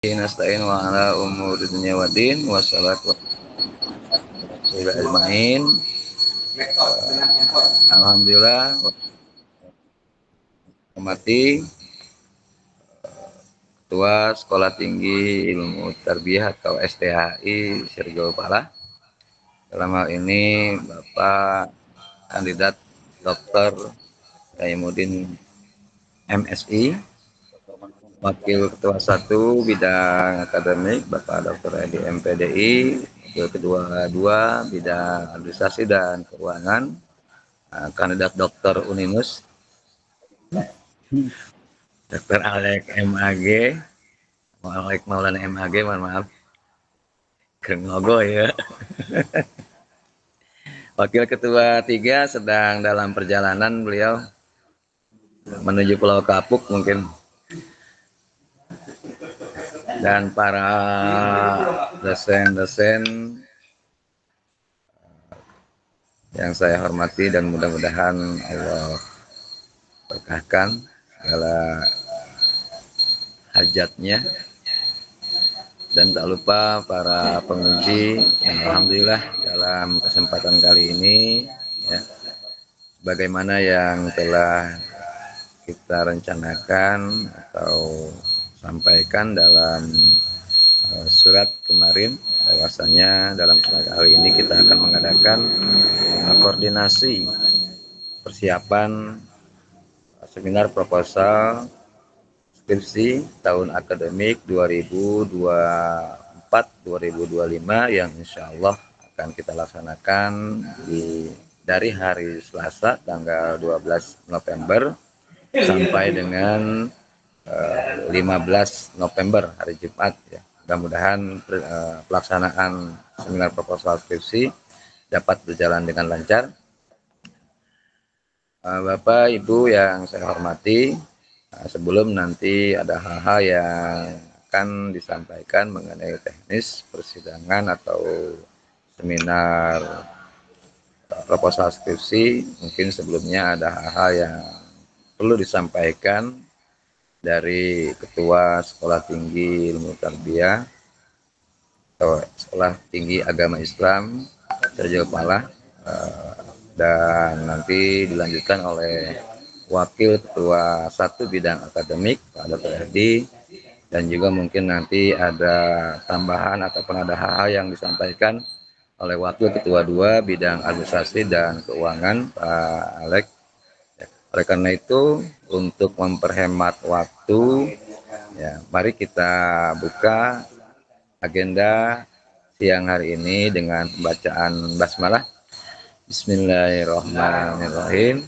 Nasta'in wa ala umuri dunya waddin wassalatu ajmain. Alhamdulillah hormati Ketua Sekolah Tinggi Ilmu Tarbiyah atau STHI Sirgol Pala. Dalam hal ini Bapak Kandidat Dr. Kaimuddin MSI, Wakil Ketua 1 Bidang Akademik Bapak Dr. Edi MPDI, Wakil Ketua 2 Bidang Administrasi dan Keuangan Kandidat Dr. Uninus Dr. Alek MAG, Alek Maulana MAG, mohon maaf Kengogo ya. Wakil Ketua 3 sedang dalam perjalanan beliau menuju Pulau Kapuk mungkin. Dan para dosen-dosen yang saya hormati dan mudah-mudahan Allah berkahkan segala hajatnya. Dan tak lupa para penguji yang alhamdulillah dalam kesempatan kali ini ya, bagaimana yang telah kita rencanakan atau sampaikan dalam surat kemarin, bahwasanya dalam surat kali ini kita akan mengadakan koordinasi persiapan seminar proposal skripsi tahun akademik 2024-2025 yang insya Allah akan kita laksanakan dari hari Selasa tanggal 12 November sampai dengan 15 November hari Jumat ya. Mudah-mudahan pelaksanaan seminar proposal skripsi dapat berjalan dengan lancar. Bapak Ibu yang saya hormati, sebelum nanti ada hal-hal yang akan disampaikan mengenai teknis persidangan atau seminar proposal skripsi, mungkin sebelumnya ada hal-hal yang perlu disampaikan dari Ketua Sekolah Tinggi Ilmu Tarbiyah atau Sekolah Tinggi Agama Islam Sirgol Pala, dan nanti dilanjutkan oleh Wakil Ketua 1 Bidang Akademik Pak Dr. Edi, dan juga mungkin nanti ada tambahan ataupun ada hal-hal yang disampaikan oleh Wakil Ketua 2 Bidang Administrasi dan Keuangan Pak Alek. Oleh karena itu, untuk memperhemat waktu ya, mari kita buka agenda siang hari ini dengan bacaan basmalah. Bismillahirrahmanirrahim.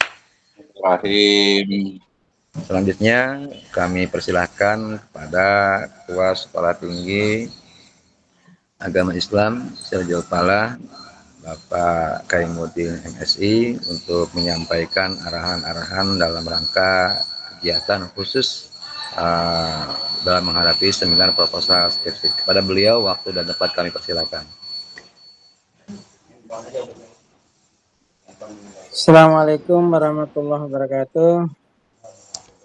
Selanjutnya kami persilahkan kepada Ketua Sekolah Tinggi Agama Islam Sirgol Pala Bapak Kaimuddin MSI untuk menyampaikan arahan-arahan dalam rangka kegiatan khusus dalam menghadapi seminar proposal skripsi. Kepada beliau waktu dan tempat kami persilakan. Assalamualaikum warahmatullahi wabarakatuh.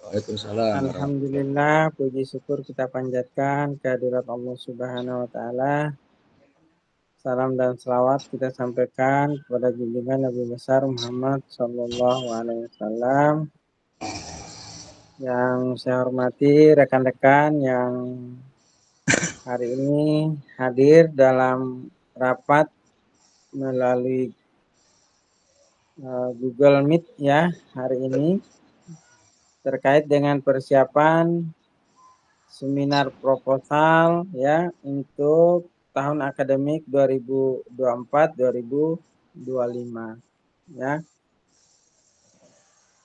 Waalaikumsalam. Alhamdulillah, puji syukur kita panjatkan kehadirat Allah Subhanahu wa taala. Salam dan selawat kita sampaikan kepada junjungan Nabi besar Muhammad sallallahu alaihi wasallam. Yang saya hormati rekan-rekan yang hari ini hadir dalam rapat melalui Google Meet ya hari ini terkait dengan persiapan seminar proposal ya untuk tahun akademik 2024-2025 ya.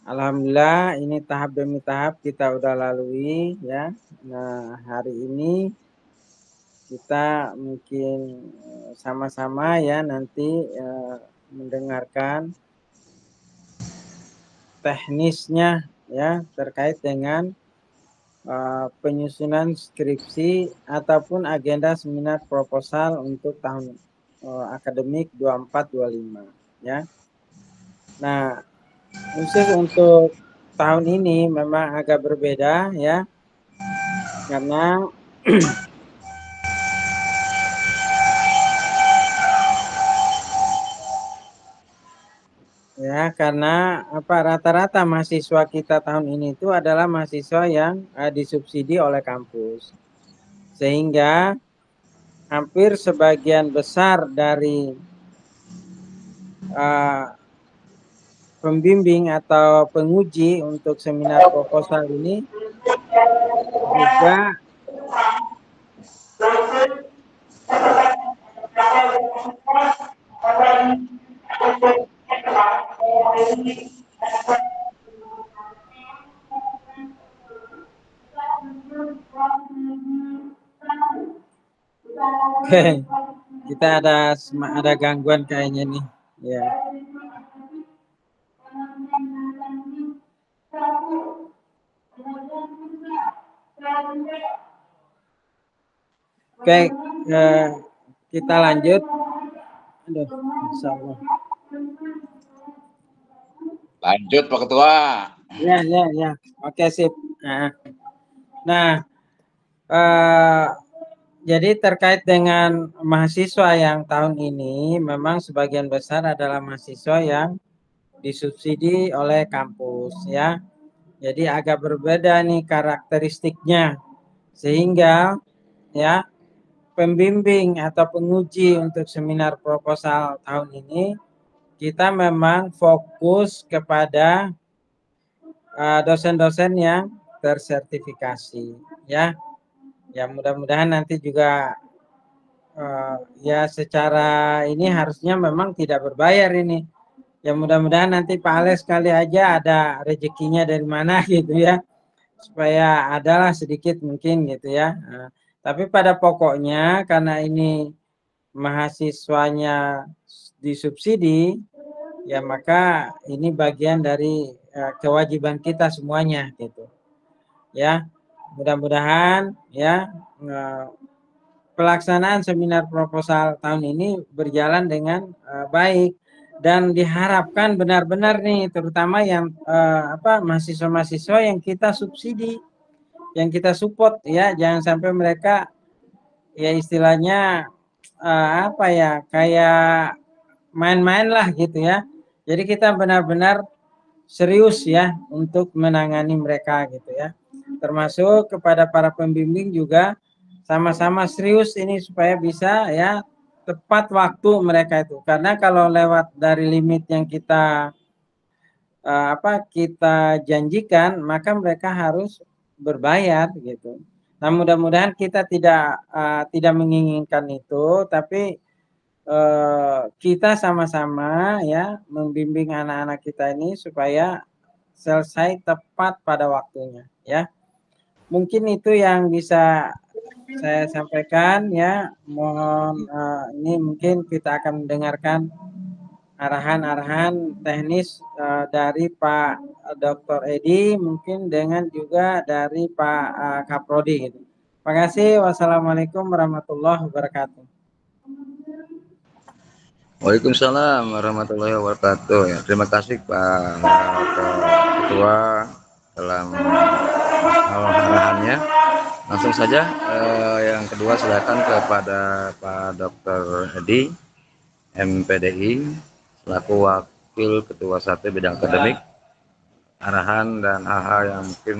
Alhamdulillah ini tahap demi tahap kita udah lalui ya. Nah, hari ini kita mungkin sama-sama ya nanti mendengarkan teknisnya ya terkait dengan penyusunan skripsi ataupun agenda seminar proposal untuk tahun akademik 24-25 ya. Nah, khusus untuk tahun ini memang agak berbeda ya. Karena ya, karena rata-rata mahasiswa kita tahun ini itu adalah mahasiswa yang disubsidi oleh kampus, sehingga hampir sebagian besar dari pembimbing atau penguji untuk seminar proposal ini juga oke, kita ada gangguan kayaknya nih, ya. Oke, kita lanjut. Aduh, Insya Allah. Lanjut Pak Ketua. Ya. Oke, sip. Nah, jadi terkait dengan mahasiswa yang tahun ini, memang sebagian besar adalah mahasiswa yang disubsidi oleh kampus, ya. Jadi agak berbeda nih karakteristiknya, sehingga ya pembimbing atau penguji untuk seminar proposal tahun ini kita memang fokus kepada dosen-dosen yang tersertifikasi, ya. Ya mudah-mudahan nanti juga ya secara ini harusnya memang tidak berbayar ini. Ya mudah-mudahan nanti Pak Alex sekali aja ada rezekinya dari mana gitu ya, supaya adalah sedikit mungkin gitu ya. Tapi pada pokoknya karena ini mahasiswanya disubsidi, ya maka ini bagian dari kewajiban kita semuanya gitu. Ya, mudah-mudahan ya pelaksanaan seminar proposal tahun ini berjalan dengan baik dan diharapkan benar-benar nih terutama yang mahasiswa-mahasiswa yang kita subsidi, yang kita support ya, jangan sampai mereka ya istilahnya kayak main-main lah gitu ya. Jadi kita benar-benar serius ya untuk menangani mereka gitu ya. Termasuk kepada para pembimbing juga sama-sama serius ini supaya bisa ya tepat waktu mereka itu. Karena kalau lewat dari limit yang kita kita janjikan, maka mereka harus berbayar gitu. Nah, mudah-mudahan kita tidak menginginkan itu, tapi kita sama-sama ya membimbing anak-anak kita ini supaya selesai tepat pada waktunya ya. Mungkin itu yang bisa saya sampaikan ya. Mohon ini mungkin kita akan mendengarkan arahan-arahan teknis dari Pak Dr. Edi, mungkin dengan juga dari Pak Kaprodi gitu. Terima kasih. Wassalamualaikum warahmatullahi wabarakatuh. Waalaikumsalam warahmatullahi wabarakatuh. Ya, terima kasih Pak Ketua dalam arahannya. Langsung saja yang kedua silakan kepada Pak Dr. Edi MPDI selaku Wakil Ketua 1 bidang akademik, arahan dan hal-hal yang mungkin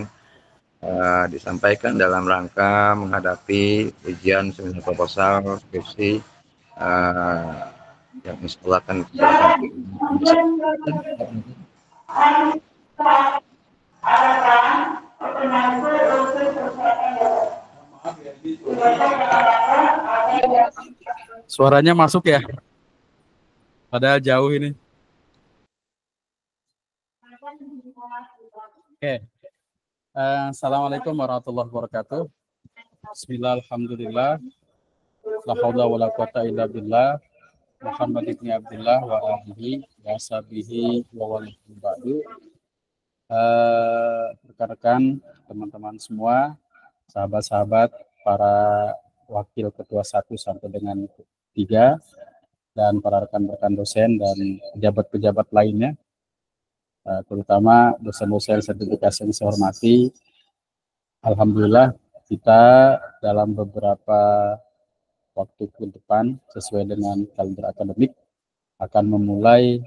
disampaikan dalam rangka menghadapi ujian seminar proposal skripsi yang disekolahkan Suaranya masuk ya? Padahal jauh ini. Oke. Assalamualaikum warahmatullahi wabarakatuh. Bismillah, alhamdulillah. La haula wala quwata illa billah. Muhammad ibn Abdullah wa alihi wa sahbihi wa walihi ba'du. Rekan-rekan, teman-teman semua, sahabat-sahabat, para wakil ketua 1 sampai dengan 3, dan para rekan-rekan dosen dan pejabat-pejabat lainnya, terutama dosen-dosen sertifikasi yang saya hormati. Alhamdulillah kita dalam beberapa waktu ke depan sesuai dengan kalender akademik akan memulai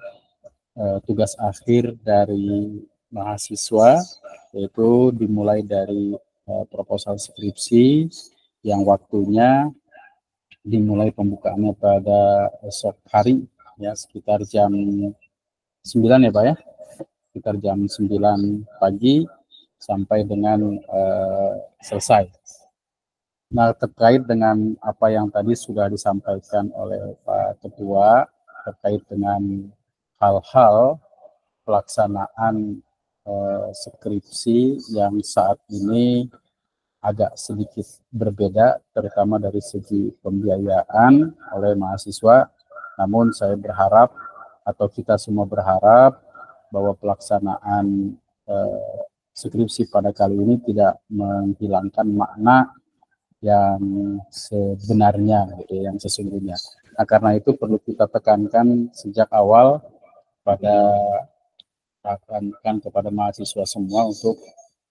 tugas akhir dari mahasiswa, yaitu dimulai dari proposal skripsi yang waktunya dimulai pembukaannya pada esok hari, ya sekitar jam 9 ya Pak ya, sekitar jam 9 pagi sampai dengan selesai. Nah, terkait dengan apa yang tadi sudah disampaikan oleh Pak Ketua terkait dengan hal-hal pelaksanaan skripsi yang saat ini agak sedikit berbeda, terutama dari segi pembiayaan oleh mahasiswa. Namun saya berharap atau kita semua berharap bahwa pelaksanaan skripsi pada kali ini tidak menghilangkan makna yang sebenarnya, gitu, yang sesungguhnya. Nah, karena itu perlu kita tekankan sejak awal kepada mahasiswa semua untuk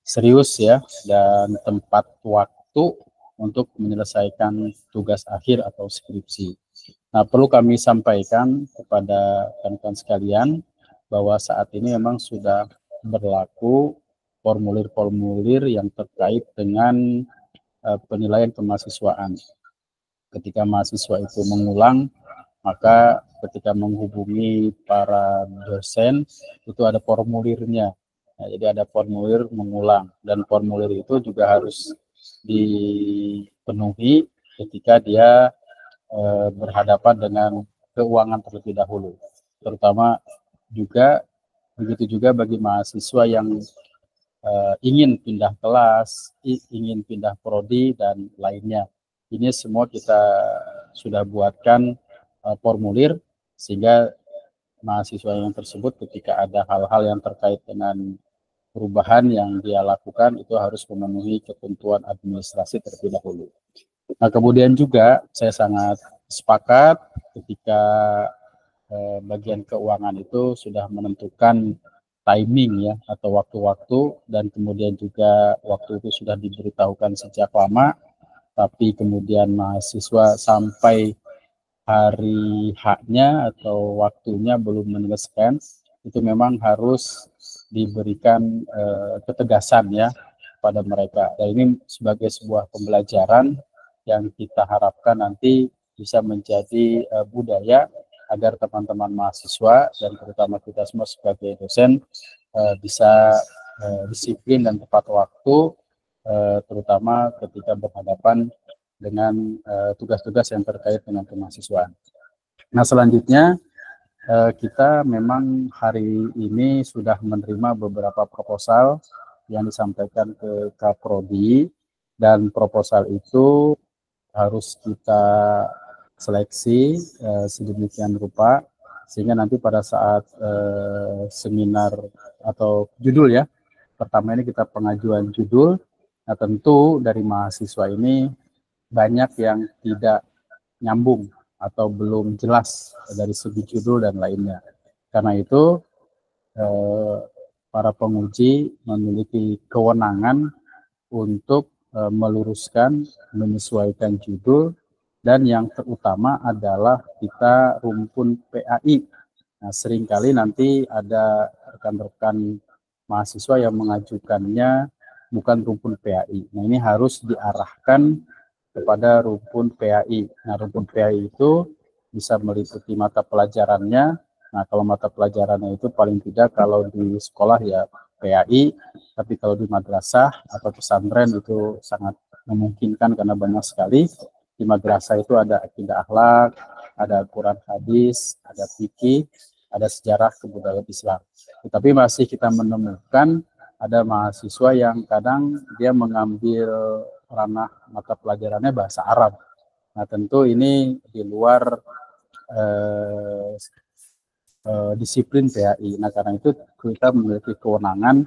serius ya, dan tempat waktu untuk menyelesaikan tugas akhir atau skripsi. Nah, perlu kami sampaikan kepada rekan-rekan sekalian bahwa saat ini memang sudah berlaku formulir-formulir yang terkait dengan penilaian kemahasiswaan. Ketika mahasiswa itu mengulang, maka ketika menghubungi para dosen itu ada formulirnya. Nah, jadi ada formulir mengulang, dan formulir itu juga harus dipenuhi ketika dia berhadapan dengan keuangan terlebih dahulu. Terutama juga begitu juga bagi mahasiswa yang ingin pindah kelas, ingin pindah prodi dan lainnya. Ini semua kita sudah buatkan formulir sehingga mahasiswa yang tersebut ketika ada hal-hal yang terkait dengan perubahan yang dia lakukan itu harus memenuhi ketentuan administrasi terlebih dahulu. Nah, kemudian juga saya sangat sepakat ketika bagian keuangan itu sudah menentukan timing ya atau waktu-waktu, dan kemudian juga waktu itu sudah diberitahukan sejak lama, tapi kemudian mahasiswa sampai hari haknya atau waktunya belum menuliskan, itu memang harus diberikan ketegasan ya pada mereka. Dan ini sebagai sebuah pembelajaran yang kita harapkan nanti bisa menjadi budaya agar teman-teman mahasiswa dan terutama kita semua sebagai dosen bisa disiplin dan tepat waktu, terutama ketika berhadapan dengan tugas-tugas yang terkait dengan kemahasiswaan. Nah, selanjutnya kita memang hari ini sudah menerima beberapa proposal yang disampaikan ke Kaprodi, dan proposal itu harus kita seleksi sedemikian rupa sehingga nanti pada saat seminar atau judul ya, pertama ini kita pengajuan judul. Nah, tentu dari mahasiswa ini banyak yang tidak nyambung atau belum jelas dari segi judul dan lainnya. Karena itu para penguji memiliki kewenangan untuk meluruskan, menyesuaikan judul, dan yang terutama adalah kita rumpun PAI. Nah, seringkali nanti ada rekan-rekan mahasiswa yang mengajukannya bukan rumpun PAI. Nah, ini harus diarahkan kepada rumpun PAI. Nah, rumpun PAI itu bisa meliputi mata pelajarannya. Nah, kalau mata pelajarannya itu paling tidak kalau di sekolah ya PAI, tapi kalau di madrasah atau pesantren itu sangat memungkinkan karena banyak sekali. Di madrasah itu ada akidah akhlak, ada Quran hadis, ada fikih, ada sejarah kebudayaan Islam. Tetapi masih kita menemukan ada mahasiswa yang kadang dia mengambil ranah mata pelajarannya bahasa Arab. Nah, tentu ini di luar disiplin PAI. Nah, karena itu kita memiliki kewenangan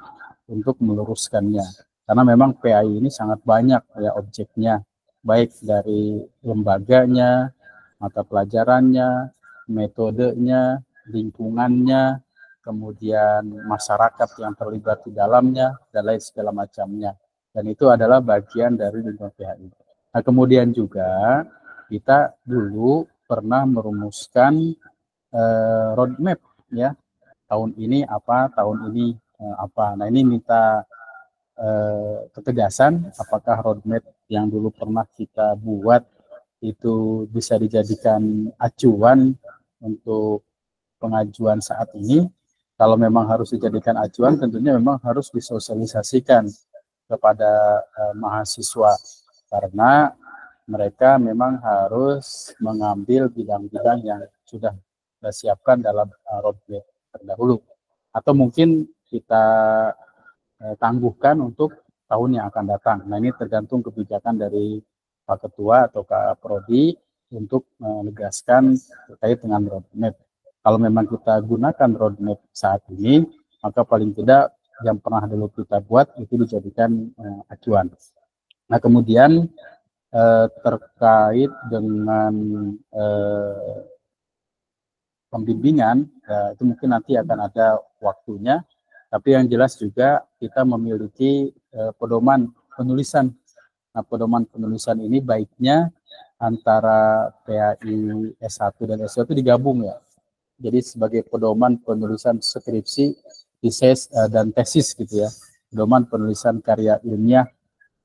untuk meluruskannya. Karena memang PAI ini sangat banyak ya objeknya, baik dari lembaganya, mata pelajarannya, metodenya, lingkungannya, kemudian masyarakat yang terlibat di dalamnya, dan lain segala macamnya. Dan itu adalah bagian dari lingkungan PAI. Nah, kemudian juga kita dulu pernah merumuskan roadmap ya tahun ini apa, tahun ini apa. Nah ini minta ketegasan apakah roadmap yang dulu pernah kita buat itu bisa dijadikan acuan untuk pengajuan saat ini. Kalau memang harus dijadikan acuan, tentunya memang harus disosialisasikan kepada mahasiswa, karena mereka memang harus mengambil bidang-bidang yang sudah disiapkan dalam roadmap terdahulu. Atau mungkin kita tangguhkan untuk tahun yang akan datang. Nah ini tergantung kebijakan dari Pak Ketua atau Kak Prodi untuk menegaskan terkait dengan roadmap. Kalau memang kita gunakan roadmap saat ini, maka paling tidak yang pernah dulu kita buat itu dijadikan acuan. Nah kemudian terkait dengan pembimbingan, ya, itu mungkin nanti akan ada waktunya. Tapi yang jelas juga kita memiliki pedoman penulisan. Nah, pedoman penulisan ini baiknya antara PAI S1 dan S2 itu digabung ya. Jadi sebagai pedoman penulisan skripsi, tesis dan tesis gitu ya. Pedoman penulisan karya ilmiah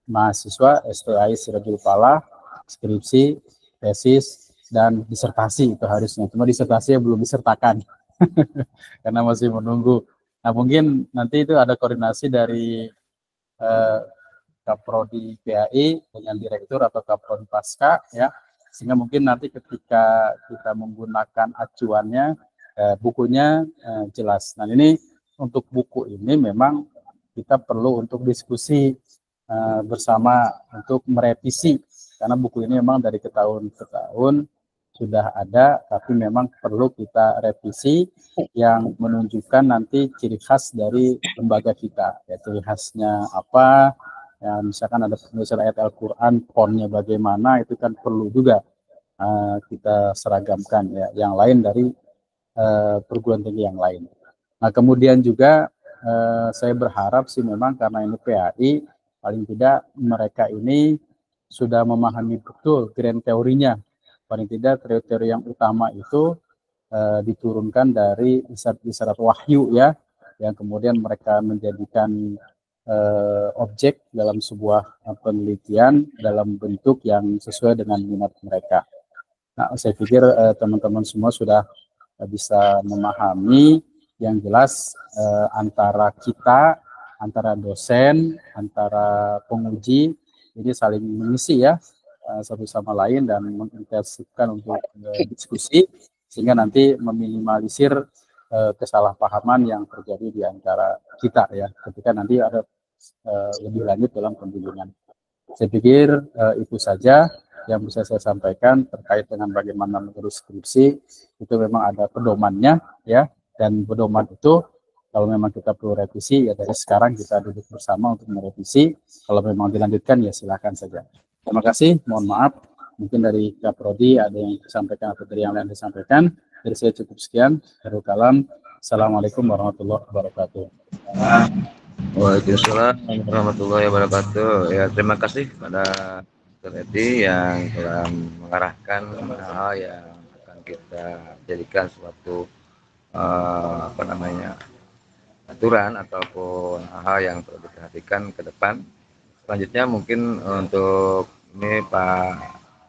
mahasiswa STAI Sirajul Falah, skripsi, tesis dan disertasi itu harusnya. Cuma disertasinya belum disertakan karena masih menunggu. Nah mungkin nanti itu ada koordinasi dari Kaprodi PAI dengan direktur atau Kaprodi Pasca ya, sehingga mungkin nanti ketika kita menggunakan acuannya bukunya jelas. Nah ini untuk buku ini memang kita perlu untuk diskusi bersama untuk merevisi, karena buku ini memang dari tahun ke tahun sudah ada, tapi memang perlu kita revisi yang menunjukkan nanti ciri khas dari lembaga kita. Ya, ciri khasnya apa, ya, misalkan ada penulisan ayat Al-Quran, fontnya bagaimana, itu kan perlu juga kita seragamkan, ya, yang lain dari perguruan tinggi yang lain. Nah kemudian juga saya berharap sih memang karena ini PAI, paling tidak mereka ini sudah memahami betul grand teorinya. Paling tidak teori-teori yang utama itu diturunkan dari isyarat-isyarat wahyu ya, yang kemudian mereka menjadikan objek dalam sebuah penelitian dalam bentuk yang sesuai dengan minat mereka. Nah, saya pikir teman-teman semua sudah bisa memahami. Yang jelas antara kita, antara dosen, antara penguji ini saling mengisi ya satu sama lain dan mengintensifkan untuk diskusi sehingga nanti meminimalisir kesalahpahaman yang terjadi di antara kita ya ketika nanti ada lebih lanjut dalam pembimbingan. Saya pikir itu saja yang bisa saya sampaikan terkait dengan bagaimana mengurus skripsi. Itu memang ada pedomannya ya, dan pedoman itu kalau memang kita perlu revisi ya dari sekarang kita duduk bersama untuk merevisi. Kalau memang dilanjutkan ya silakan saja. Terima kasih, mohon maaf. Mungkin dari Kak Prodi ada yang disampaikan atau dari yang lain disampaikan. Dari saya cukup sekian. Khairul kalam. Assalamualaikum warahmatullahi wabarakatuh. Waalaikumsalam warahmatullahi wabarakatuh. Ya, terima kasih kepada Dr. Edi yang telah mengarahkan hal yang akan kita jadikan suatu aturan ataupun hal yang perlu diperhatikan ke depan. Selanjutnya mungkin untuk ini Pak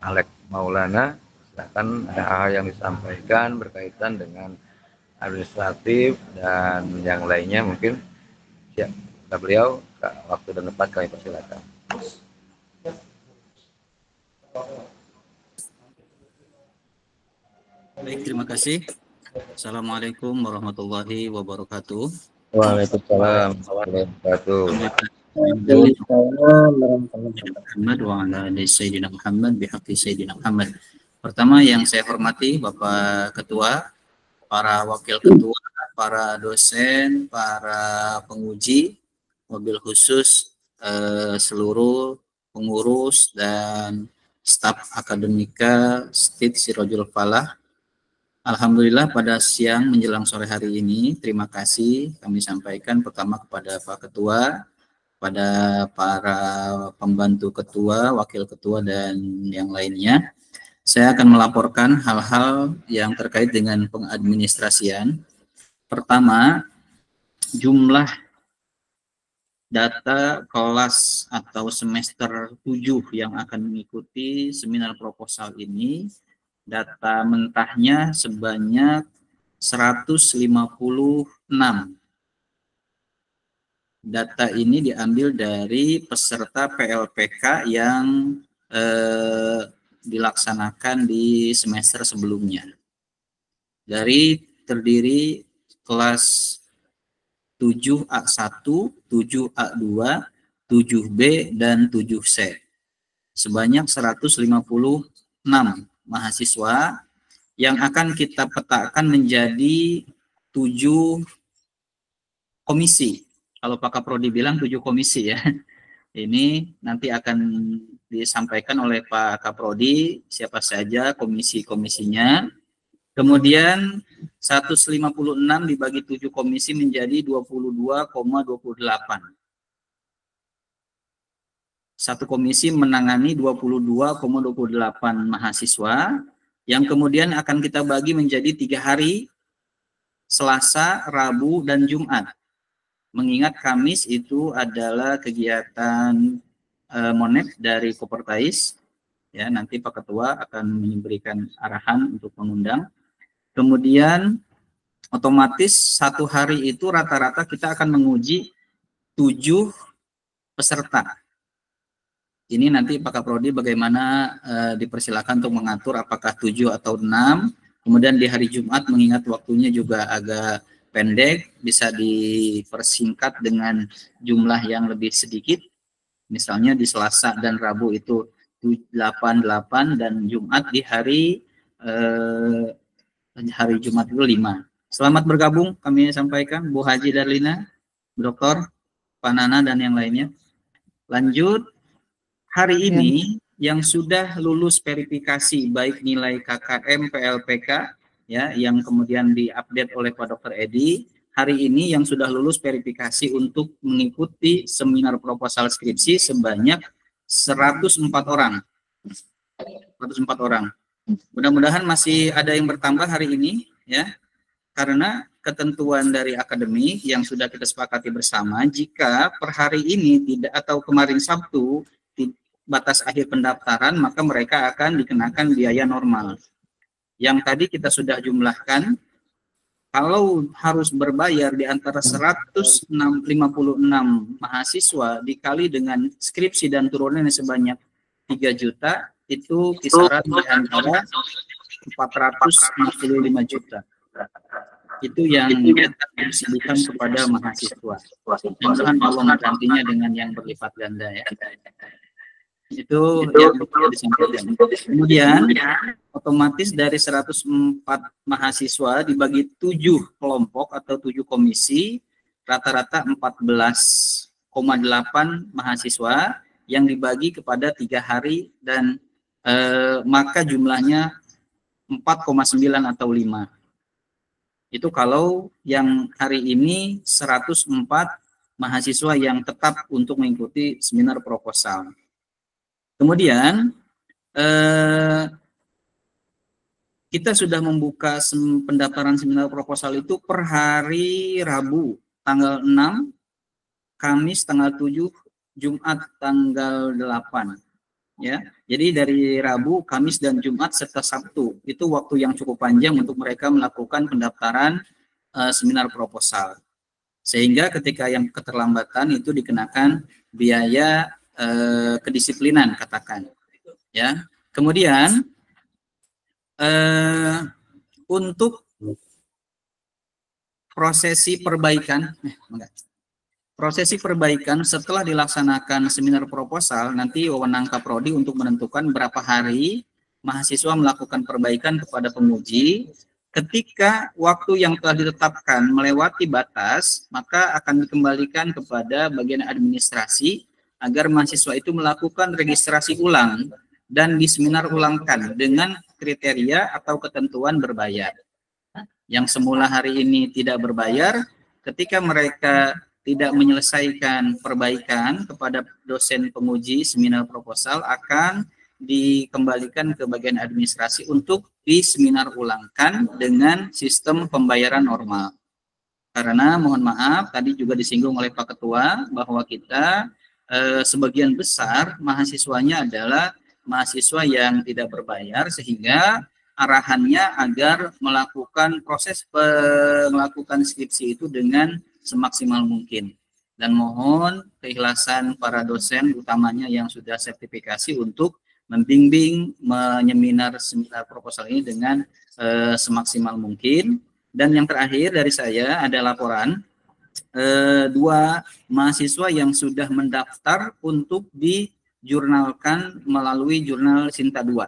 Alek Maulana, silakan ada hal yang disampaikan berkaitan dengan administratif dan yang lainnya mungkin. Ya, beliau waktu dan tempat kami persilakan. Baik, terima kasih. Assalamualaikum warahmatullahi wabarakatuh. Waalaikumsalam warahmatullahi wabarakatuh. Pertama yang saya hormati Bapak Ketua, para Wakil Ketua, para dosen, para penguji, mobil khusus seluruh pengurus dan staf akademika STID Sirajul Falah. Alhamdulillah pada siang menjelang sore hari ini, terima kasih kami sampaikan pertama kepada Pak Ketua, pada para pembantu ketua, wakil ketua, dan yang lainnya. Saya akan melaporkan hal-hal yang terkait dengan pengadministrasian. Pertama, jumlah data kelas atau semester 7 yang akan mengikuti seminar proposal ini, data mentahnya sebanyak 156. Data ini diambil dari peserta PLPK yang dilaksanakan di semester sebelumnya. Terdiri kelas 7A1, 7A2, 7B, dan 7C. Sebanyak 156 mahasiswa yang akan kita petakan menjadi 7 komisi. Kalau Pak Kaprodi bilang 7 komisi ya. Ini nanti akan disampaikan oleh Pak Kaprodi siapa saja komisi-komisinya. Kemudian 156 dibagi 7 komisi menjadi 22,28. Satu komisi menangani 22,28 mahasiswa yang kemudian akan kita bagi menjadi 3 hari, Selasa, Rabu, dan Jumat. Mengingat Kamis itu adalah kegiatan Monep dari Kopertais, ya nanti Pak Ketua akan memberikan arahan untuk mengundang. Kemudian otomatis 1 hari itu rata-rata kita akan menguji 7 peserta. Ini nanti Pak Kaprodi bagaimana dipersilakan untuk mengatur apakah 7 atau 6. Kemudian di hari Jumat mengingat waktunya juga agak pendek, bisa dipersingkat dengan jumlah yang lebih sedikit. Misalnya di Selasa dan Rabu itu 88 dan Jumat di hari Jumat itu 5. Selamat bergabung kami sampaikan Bu Haji Darlina, Dr. Pak Nana dan yang lainnya. Lanjut, hari ini yang sudah lulus verifikasi baik nilai KKM, PLPK, ya, yang kemudian diupdate oleh Pak Dr. Edi, hari ini yang sudah lulus verifikasi untuk mengikuti seminar proposal skripsi sebanyak 104 orang. 104 orang. Mudah-mudahan masih ada yang bertambah hari ini, ya, karena ketentuan dari akademik yang sudah kita sepakati bersama, jika per hari ini tidak atau kemarin Sabtu batas akhir pendaftaran, maka mereka akan dikenakan biaya normal. Yang tadi kita sudah jumlahkan, kalau harus berbayar di antara 156 mahasiswa dikali dengan skripsi dan turunannya sebanyak 3 juta, itu kisaran di antara 455 juta. Itu yang disebutkan kepada mahasiswa. Mudah-mudahan Allah menggantinya dengan yang berlipat ganda ya. Itu yang disampaikan. Kemudian otomatis dari 104 mahasiswa dibagi 7 kelompok atau 7 komisi, rata-rata 14,8 mahasiswa yang dibagi kepada 3 hari dan maka jumlahnya 4,9 atau 5. Itu kalau yang hari ini 104 mahasiswa yang tetap untuk mengikuti seminar proposal. Kemudian kita sudah membuka pendaftaran seminar proposal itu per hari Rabu tanggal 6, Kamis tanggal 7, Jumat tanggal 8. Ya, jadi dari Rabu, Kamis, dan Jumat serta Sabtu itu waktu yang cukup panjang untuk mereka melakukan pendaftaran seminar proposal. Sehingga ketika yang keterlambatan itu dikenakan biaya kedisiplinan katakan ya. Kemudian untuk prosesi perbaikan setelah dilaksanakan seminar proposal, nanti wewenang Kaprodi untuk menentukan berapa hari mahasiswa melakukan perbaikan kepada penguji. Ketika waktu yang telah ditetapkan melewati batas, maka akan dikembalikan kepada bagian administrasi agar mahasiswa itu melakukan registrasi ulang dan diseminar ulangkan dengan kriteria atau ketentuan berbayar. Yang semula hari ini tidak berbayar, ketika mereka tidak menyelesaikan perbaikan kepada dosen penguji seminar proposal akan dikembalikan ke bagian administrasi untuk diseminar ulangkan dengan sistem pembayaran normal. Karena mohon maaf tadi juga disinggung oleh Pak Ketua bahwa kita sebagian besar mahasiswanya adalah mahasiswa yang tidak berbayar, sehingga arahannya agar melakukan skripsi itu dengan semaksimal mungkin. Dan mohon keikhlasan para dosen utamanya yang sudah sertifikasi untuk membimbing menyeminar seminar proposal ini dengan semaksimal mungkin. Dan yang terakhir dari saya ada laporan 2 mahasiswa yang sudah mendaftar untuk dijurnalkan melalui jurnal Sinta 2.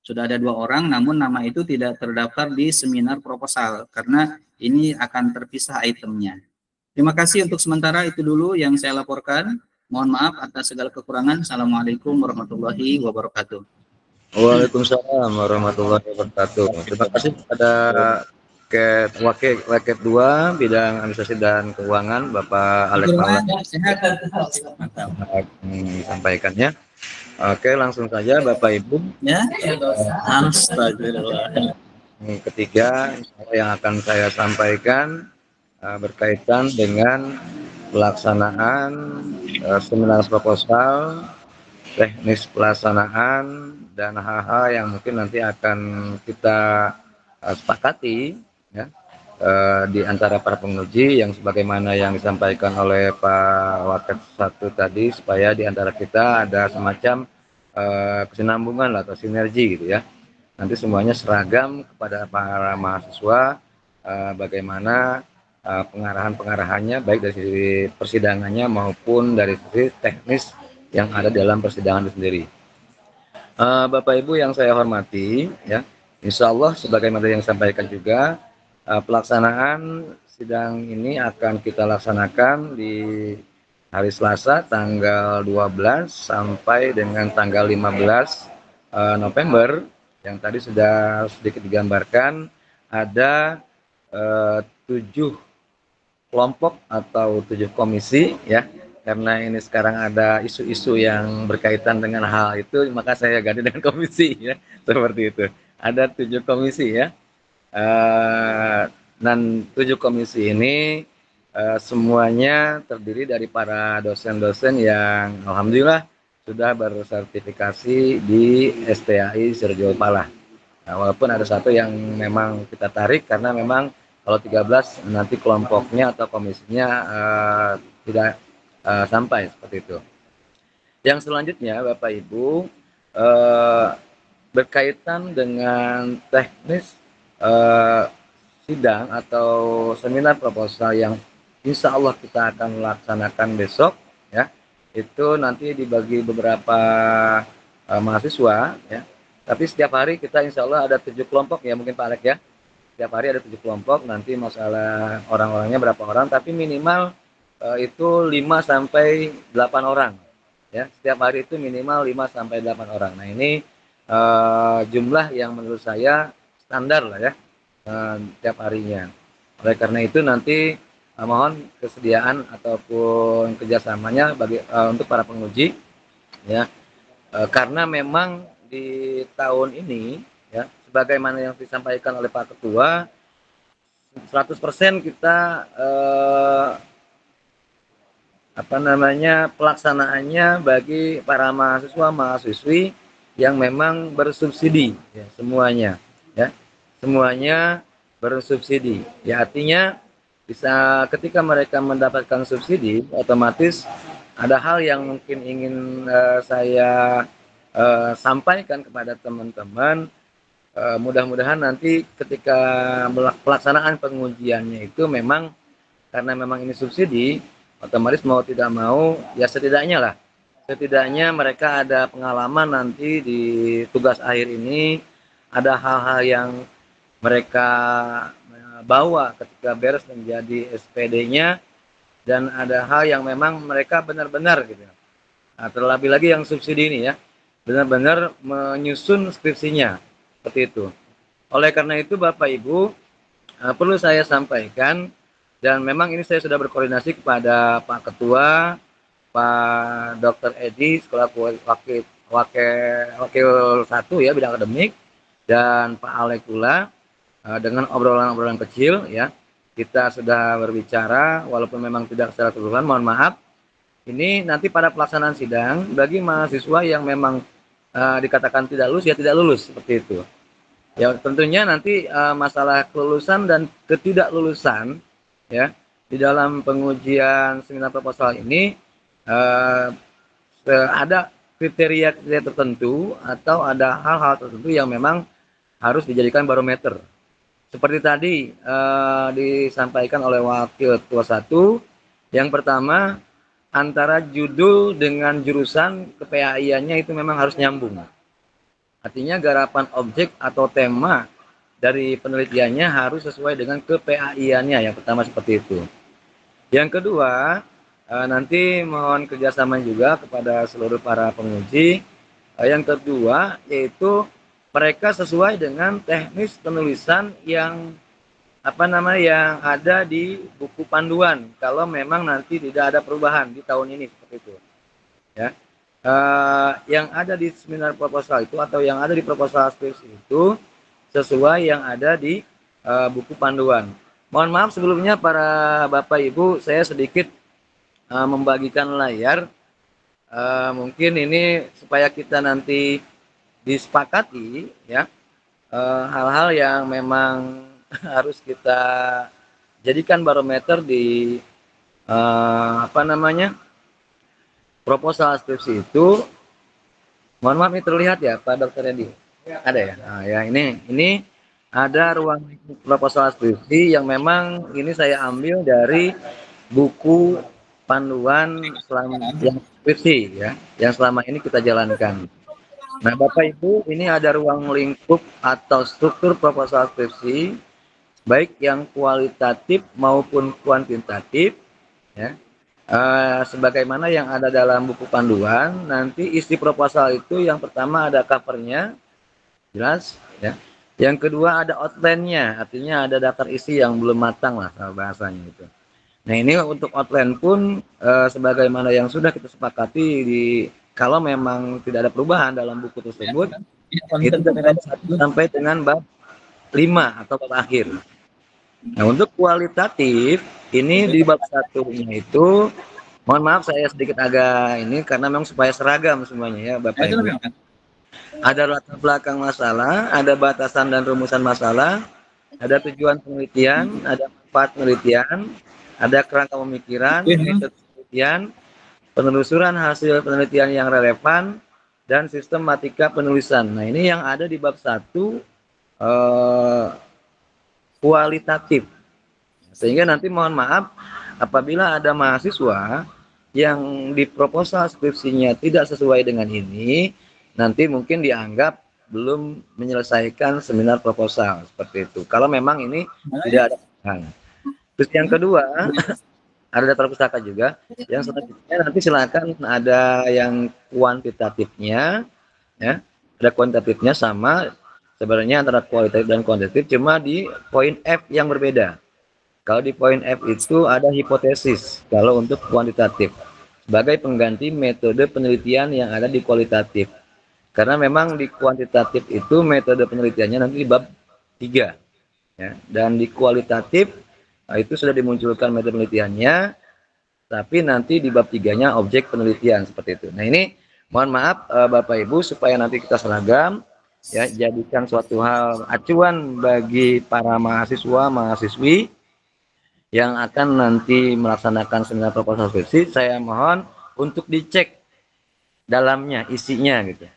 Sudah ada 2 orang, namun nama itu tidak terdaftar di seminar proposal karena ini akan terpisah itemnya. Terima kasih, untuk sementara itu dulu yang saya laporkan. Mohon maaf atas segala kekurangan. Assalamualaikum warahmatullahi wabarakatuh. Waalaikumsalam warahmatullahi wabarakatuh. Terima kasih kepada Wakil 2 Bidang Administrasi dan Keuangan Bapak Alex Maulana sampaikannya. Oke, langsung saja Bapak Ibu. Ya, astagfirullah. Ketiga yang akan saya sampaikan berkaitan dengan pelaksanaan seminar proposal, teknis pelaksanaan, dan hal-hal yang mungkin nanti akan kita sepakati ya, di antara para penguji yang sebagaimana yang disampaikan oleh Pak Wakil 1 tadi, supaya di antara kita ada semacam kesinambungan atau sinergi gitu ya. Nanti semuanya seragam kepada para mahasiswa, bagaimana pengarahan-pengarahannya baik dari sisi persidangannya maupun dari sisi teknis yang ada dalam persidangan itu sendiri. Bapak Ibu yang saya hormati, ya, insya Allah sebagaimana yang disampaikan juga, pelaksanaan sidang ini akan kita laksanakan di hari Selasa tanggal 12 sampai dengan tanggal 15 November, yang tadi sudah sedikit digambarkan. Ada 7 kelompok atau 7 komisi ya. Karena ini sekarang ada isu-isu yang berkaitan dengan hal itu, maka saya ganti dengan komisi ya, seperti itu. Ada 7 komisi ya. Dan 7 komisi ini semuanya terdiri dari para dosen-dosen yang alhamdulillah sudah bersertifikasi di STAI Sirjo Palah. Nah, walaupun ada satu yang memang kita tarik karena memang kalau 13 nanti kelompoknya atau komisinya tidak sampai seperti itu. Yang selanjutnya Bapak Ibu, berkaitan dengan teknis sidang atau seminar proposal yang insya Allah kita akan laksanakan besok ya, itu nanti dibagi beberapa mahasiswa ya, tapi setiap hari kita insya Allah ada 7 kelompok ya, mungkin Pak Alek ya, setiap hari ada 7 kelompok. Nanti masalah orang-orangnya berapa orang, tapi minimal itu 5 sampai 8 orang ya, setiap hari itu minimal 5 sampai 8 orang. Nah ini jumlah yang menurut saya standar lah ya, tiap harinya. Oleh karena itu nanti mohon kesediaan ataupun kerjasamanya bagi untuk para penguji ya, karena memang di tahun ini ya, sebagaimana yang disampaikan oleh Pak Ketua, 100% kita pelaksanaannya bagi para mahasiswa-mahasiswi yang memang bersubsidi ya, semuanya ya, semuanya bersubsidi ya, artinya bisa ketika mereka mendapatkan subsidi otomatis ada hal yang mungkin ingin saya sampaikan kepada teman-teman. Mudah-mudahan nanti ketika pelaksanaan pengujiannya itu memang karena memang ini subsidi, otomatis mau tidak mau ya setidaknya mereka ada pengalaman nanti di tugas akhir ini, ada hal-hal yang mereka bawa ketika beres menjadi SPD-nya, dan ada hal yang memang mereka benar-benar gitu. Nah, terlebih lagi yang subsidi ini ya, benar-benar menyusun skripsinya seperti itu. Oleh karena itu Bapak Ibu, perlu saya sampaikan, dan memang ini saya sudah berkoordinasi kepada Pak Ketua, Pak Dr. Edi, sekolah wakil 1 ya, bidang akademik, dan Pak Alek pula, dengan obrolan-obrolan kecil ya, kita sudah berbicara, walaupun memang tidak secara keseluruhan, mohon maaf. Ini nanti pada pelaksanaan sidang, bagi mahasiswa yang memang dikatakan tidak lulus, ya tidak lulus, seperti itu. Ya tentunya nanti masalah kelulusan dan ketidaklulusan, ya, di dalam pengujian seminar proposal ini ada kriteria tertentu atau ada hal-hal tertentu yang memang harus dijadikan barometer. Seperti tadi disampaikan oleh Wakil Ketua 1, yang pertama antara judul dengan jurusan ke-PAIA-nya itu memang harus nyambung. Artinya garapan objek atau tema dari penelitiannya harus sesuai dengan ke-PAIA-nya, yang pertama seperti itu. Yang kedua, nanti mohon kerjasama juga kepada seluruh para penguji. Yang kedua, yaitu mereka sesuai dengan teknis penulisan yang yang ada di buku panduan, kalau memang nanti tidak ada perubahan di tahun ini, seperti itu. Ya, yang ada di seminar proposal itu atau yang ada di proposal skripsi itu sesuai yang ada di buku panduan. Mohon maaf sebelumnya para Bapak Ibu, saya sedikit membagikan layar. Mungkin ini supaya kita nanti disepakati, ya, hal-hal yang memang harus kita jadikan barometer di proposal skripsi itu. Mohon maaf, ini terlihat ya Pak Dr. Edi? Ada ya? Nah, ya ini ada ruang proposal skripsi yang memang ini saya ambil dari buku panduan selama yang skripsi, ya, yang selama ini kita jalankan. Nah, Bapak Ibu, ini ada ruang lingkup atau struktur proposal skripsi, baik yang kualitatif maupun kuantitatif, ya. Sebagaimana yang ada dalam buku panduan, nanti isi proposal itu yang pertama ada covernya, jelas, ya. Yang kedua ada outline-nya, artinya ada daftar isi yang belum matang lah bahasanya itu. Nah, ini untuk outline pun sebagaimana yang sudah kita sepakati kalau memang tidak ada perubahan dalam buku tersebut, itu dari bab 1 sampai dengan bab 5 atau bab akhir. Nah, untuk kualitatif, ini di bab 1-nya itu, mohon maaf saya sedikit agak ini, karena memang supaya seragam semuanya ya Bapak Ibu. Ada latar belakang masalah, ada batasan dan rumusan masalah, ada tujuan penelitian, ada manfaat penelitian, ada kerangka pemikiran, metode penelitian, penelusuran hasil penelitian yang relevan, dan sistematika penulisan. Nah, ini yang ada di bab 1 kualitatif. Sehingga nanti mohon maaf apabila ada mahasiswa yang di proposal skripsinya tidak sesuai dengan ini, nanti mungkin dianggap belum menyelesaikan seminar proposal, seperti itu. Kalau memang ini tidak ada hal. Terus yang kedua, ada daftar pustaka juga. Yang selanjutnya nanti silakan ada yang kuantitatifnya, ya, ada kuantitatifnya sama sebenarnya antara kualitatif dan kuantitatif, cuma di poin F yang berbeda. Kalau di poin F itu ada hipotesis kalau untuk kuantitatif sebagai pengganti metode penelitian yang ada di kualitatif. Karena memang di kuantitatif itu metode penelitiannya nanti di bab 3, ya, dan di kualitatif itu sudah dimunculkan metode penelitiannya, tapi nanti di bab 3-nya objek penelitian, seperti itu. Nah, ini mohon maaf Bapak Ibu, supaya nanti kita seragam, ya, jadikan suatu hal acuan bagi para mahasiswa, mahasiswi yang akan nanti melaksanakan seminar proposal skripsi. Saya mohon untuk dicek dalamnya, isinya gitu.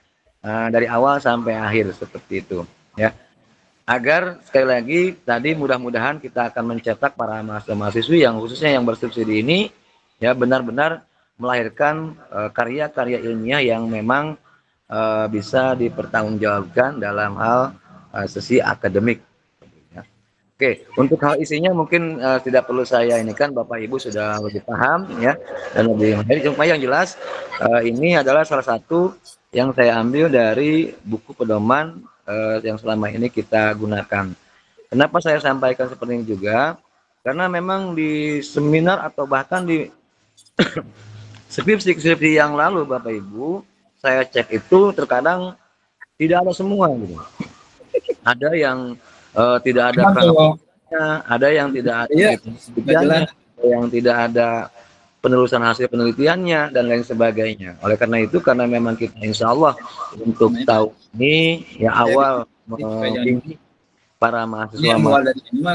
Dari awal sampai akhir, seperti itu, ya. Agar sekali lagi tadi mudah-mudahan kita akan mencetak para mahasiswa-mahasiswi yang khususnya yang bersubsidi ini, ya, benar-benar melahirkan karya-karya ilmiah yang memang bisa dipertanggungjawabkan dalam hal sisi akademik. Ya. Oke, untuk hal isinya mungkin tidak perlu saya ini kan Bapak Ibu sudah lebih paham, ya, dan lebih mahir. Cuma yang jelas ini adalah salah satu yang saya ambil dari buku pedoman yang selama ini kita gunakan. Kenapa saya sampaikan seperti ini juga? Karena memang di seminar atau bahkan di skripsi yang lalu Bapak Ibu, saya cek itu terkadang tidak ada semua gitu. Ada yang tidak ada ada yang tidak ada Iya, penelitiannya, ada yang tidak ada penelusuran hasil penelitiannya dan lain sebagainya. Oleh karena itu, karena memang kita insya Allah untuk tahun ini ya awal membimbing para mahasiswa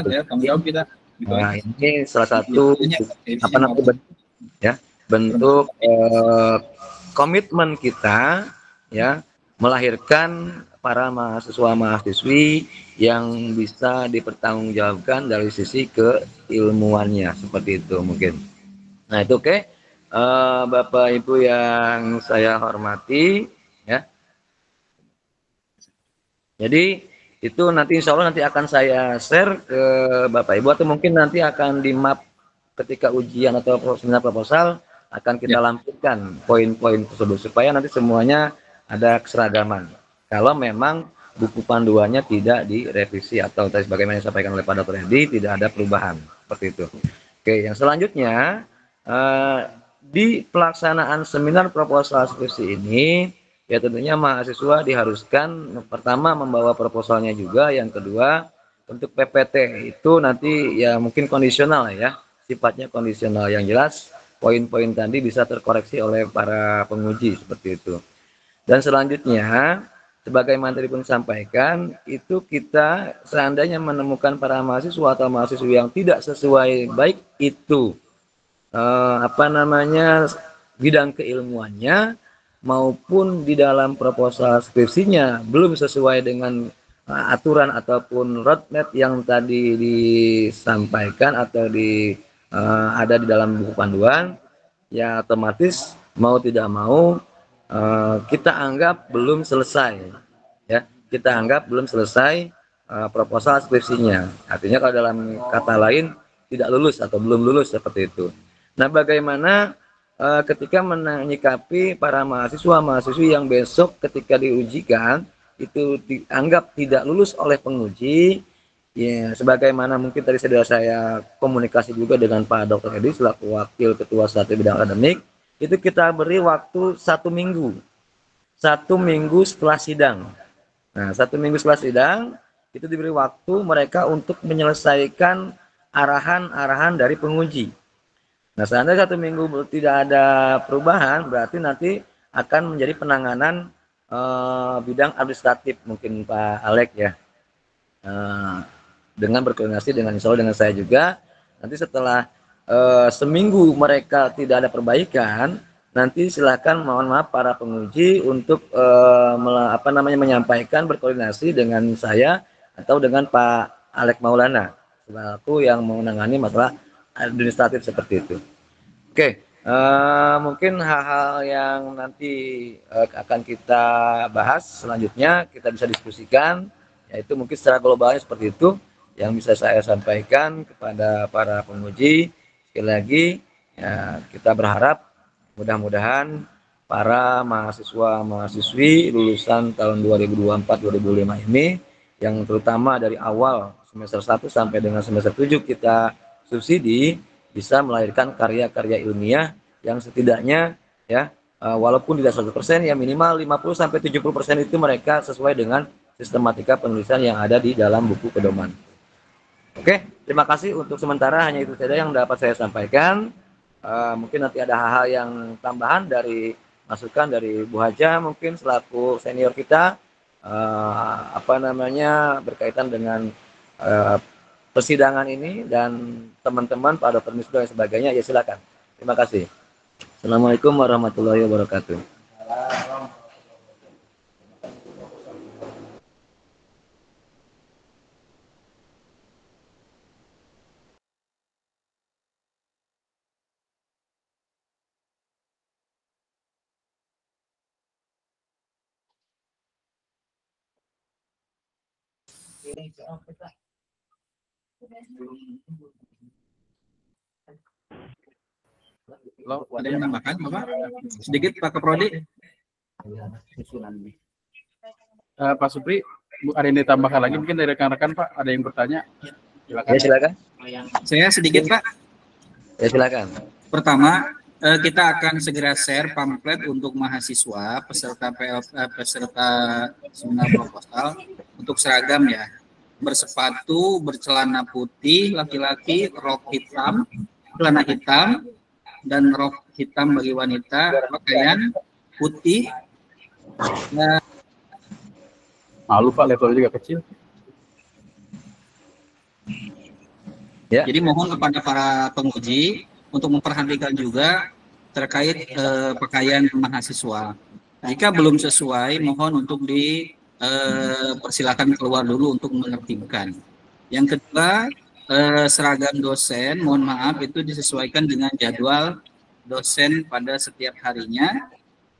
ya, tanggung jawab kita. Nah, ini salah satu apa namanya ya bentuk komitmen kita ya melahirkan para mahasiswa-mahasiswi yang bisa dipertanggungjawabkan dari sisi keilmuannya seperti itu mungkin. Nah itu oke. Bapak Ibu yang saya hormati ya. Jadi itu nanti insya Allah nanti akan saya share ke Bapak Ibu atau mungkin nanti akan di map ketika ujian atau seminar proposal akan kita lampirkan poin-poin tersebut supaya nanti semuanya ada keseragaman. Kalau memang buku panduannya tidak direvisi atau tadi sebagaimana disampaikan oleh Pak Dr. Edi tidak ada perubahan seperti itu. Oke, yang selanjutnya di pelaksanaan seminar proposal skripsi ini ya tentunya mahasiswa diharuskan pertama membawa proposalnya juga, yang kedua untuk PPT itu nanti ya mungkin kondisional ya, sifatnya kondisional yang jelas poin-poin tadi bisa terkoreksi oleh para penguji seperti itu. Dan selanjutnya sebagaimana tadi pun disampaikan itu kita seandainya menemukan para mahasiswa atau mahasiswa yang tidak sesuai baik itu bidang keilmuannya maupun di dalam proposal skripsinya belum sesuai dengan aturan ataupun roadmap yang tadi disampaikan atau ada di dalam buku panduan, ya otomatis mau tidak mau kita anggap belum selesai, ya kita anggap belum selesai proposal skripsinya. Artinya kalau dalam kata lain tidak lulus atau belum lulus seperti itu. Nah, bagaimana ketika menyikapi para mahasiswa-mahasiswi yang besok ketika diujikan itu dianggap tidak lulus oleh penguji, ya sebagaimana mungkin tadi sudah saya komunikasi juga dengan Pak Dr. Edi selaku Wakil Ketua Satu Bidang Akademik, itu kita beri waktu 1 minggu. 1 minggu setelah sidang. Nah, 1 minggu setelah sidang itu diberi waktu mereka untuk menyelesaikan arahan-arahan dari penguji. Nah, seandainya 1 minggu tidak ada perubahan, berarti nanti akan menjadi penanganan bidang administratif mungkin Pak Alek ya, dengan berkoordinasi dengan insya Allah dengan saya juga. Nanti setelah seminggu mereka tidak ada perbaikan, nanti silakan mohon maaf para penguji untuk menyampaikan berkoordinasi dengan saya atau dengan Pak Alek Maulana selaku yang menangani masalah administratif seperti itu. Oke, mungkin hal-hal yang nanti akan kita bahas selanjutnya kita bisa diskusikan, yaitu mungkin secara globalnya seperti itu yang bisa saya sampaikan kepada para penguji. Sekali lagi ya, kita berharap mudah-mudahan para mahasiswa-mahasiswi lulusan tahun 2024-2025 ini yang terutama dari awal semester 1 sampai dengan semester 7 kita subsidi bisa melahirkan karya-karya ilmiah yang setidaknya ya walaupun tidak 100% ya minimal 50-70% itu mereka sesuai dengan sistematika penulisan yang ada di dalam buku pedoman. Oke, terima kasih untuk sementara hanya itu saja yang dapat saya sampaikan. Mungkin nanti ada hal-hal yang tambahan dari masukan dari Bu Haja mungkin selaku senior kita berkaitan dengan persidangan ini dan teman-teman Pak Dr. Misbah dan sebagainya, ya silakan. Terima kasih. Assalamualaikum warahmatullahi wabarakatuh. Halo, ada yang tambahkan, Bapak? Sedikit, Pak Kaprodi. Pak Supri, ada yang ditambahkan lagi mungkin dari rekan-rekan Pak? Ada yang bertanya? Silakan. Ya, silakan. Saya sedikit, Pak. Ya, silakan. Pertama, kita akan segera share pamflet untuk mahasiswa peserta seminar proposal untuk seragam ya. bersepatu, bercelana putih, laki-laki, rok hitam, celana hitam, dan rok hitam bagi wanita, pakaian putih. Nah, Malu Pak, level juga kecil. Ya. Jadi mohon kepada para penguji untuk memperhatikan juga terkait pakaian mahasiswa. Jika belum sesuai, mohon untuk dipersilakan keluar dulu untuk menertibkan. Yang kedua, seragam dosen, mohon maaf itu disesuaikan dengan jadwal dosen pada setiap harinya,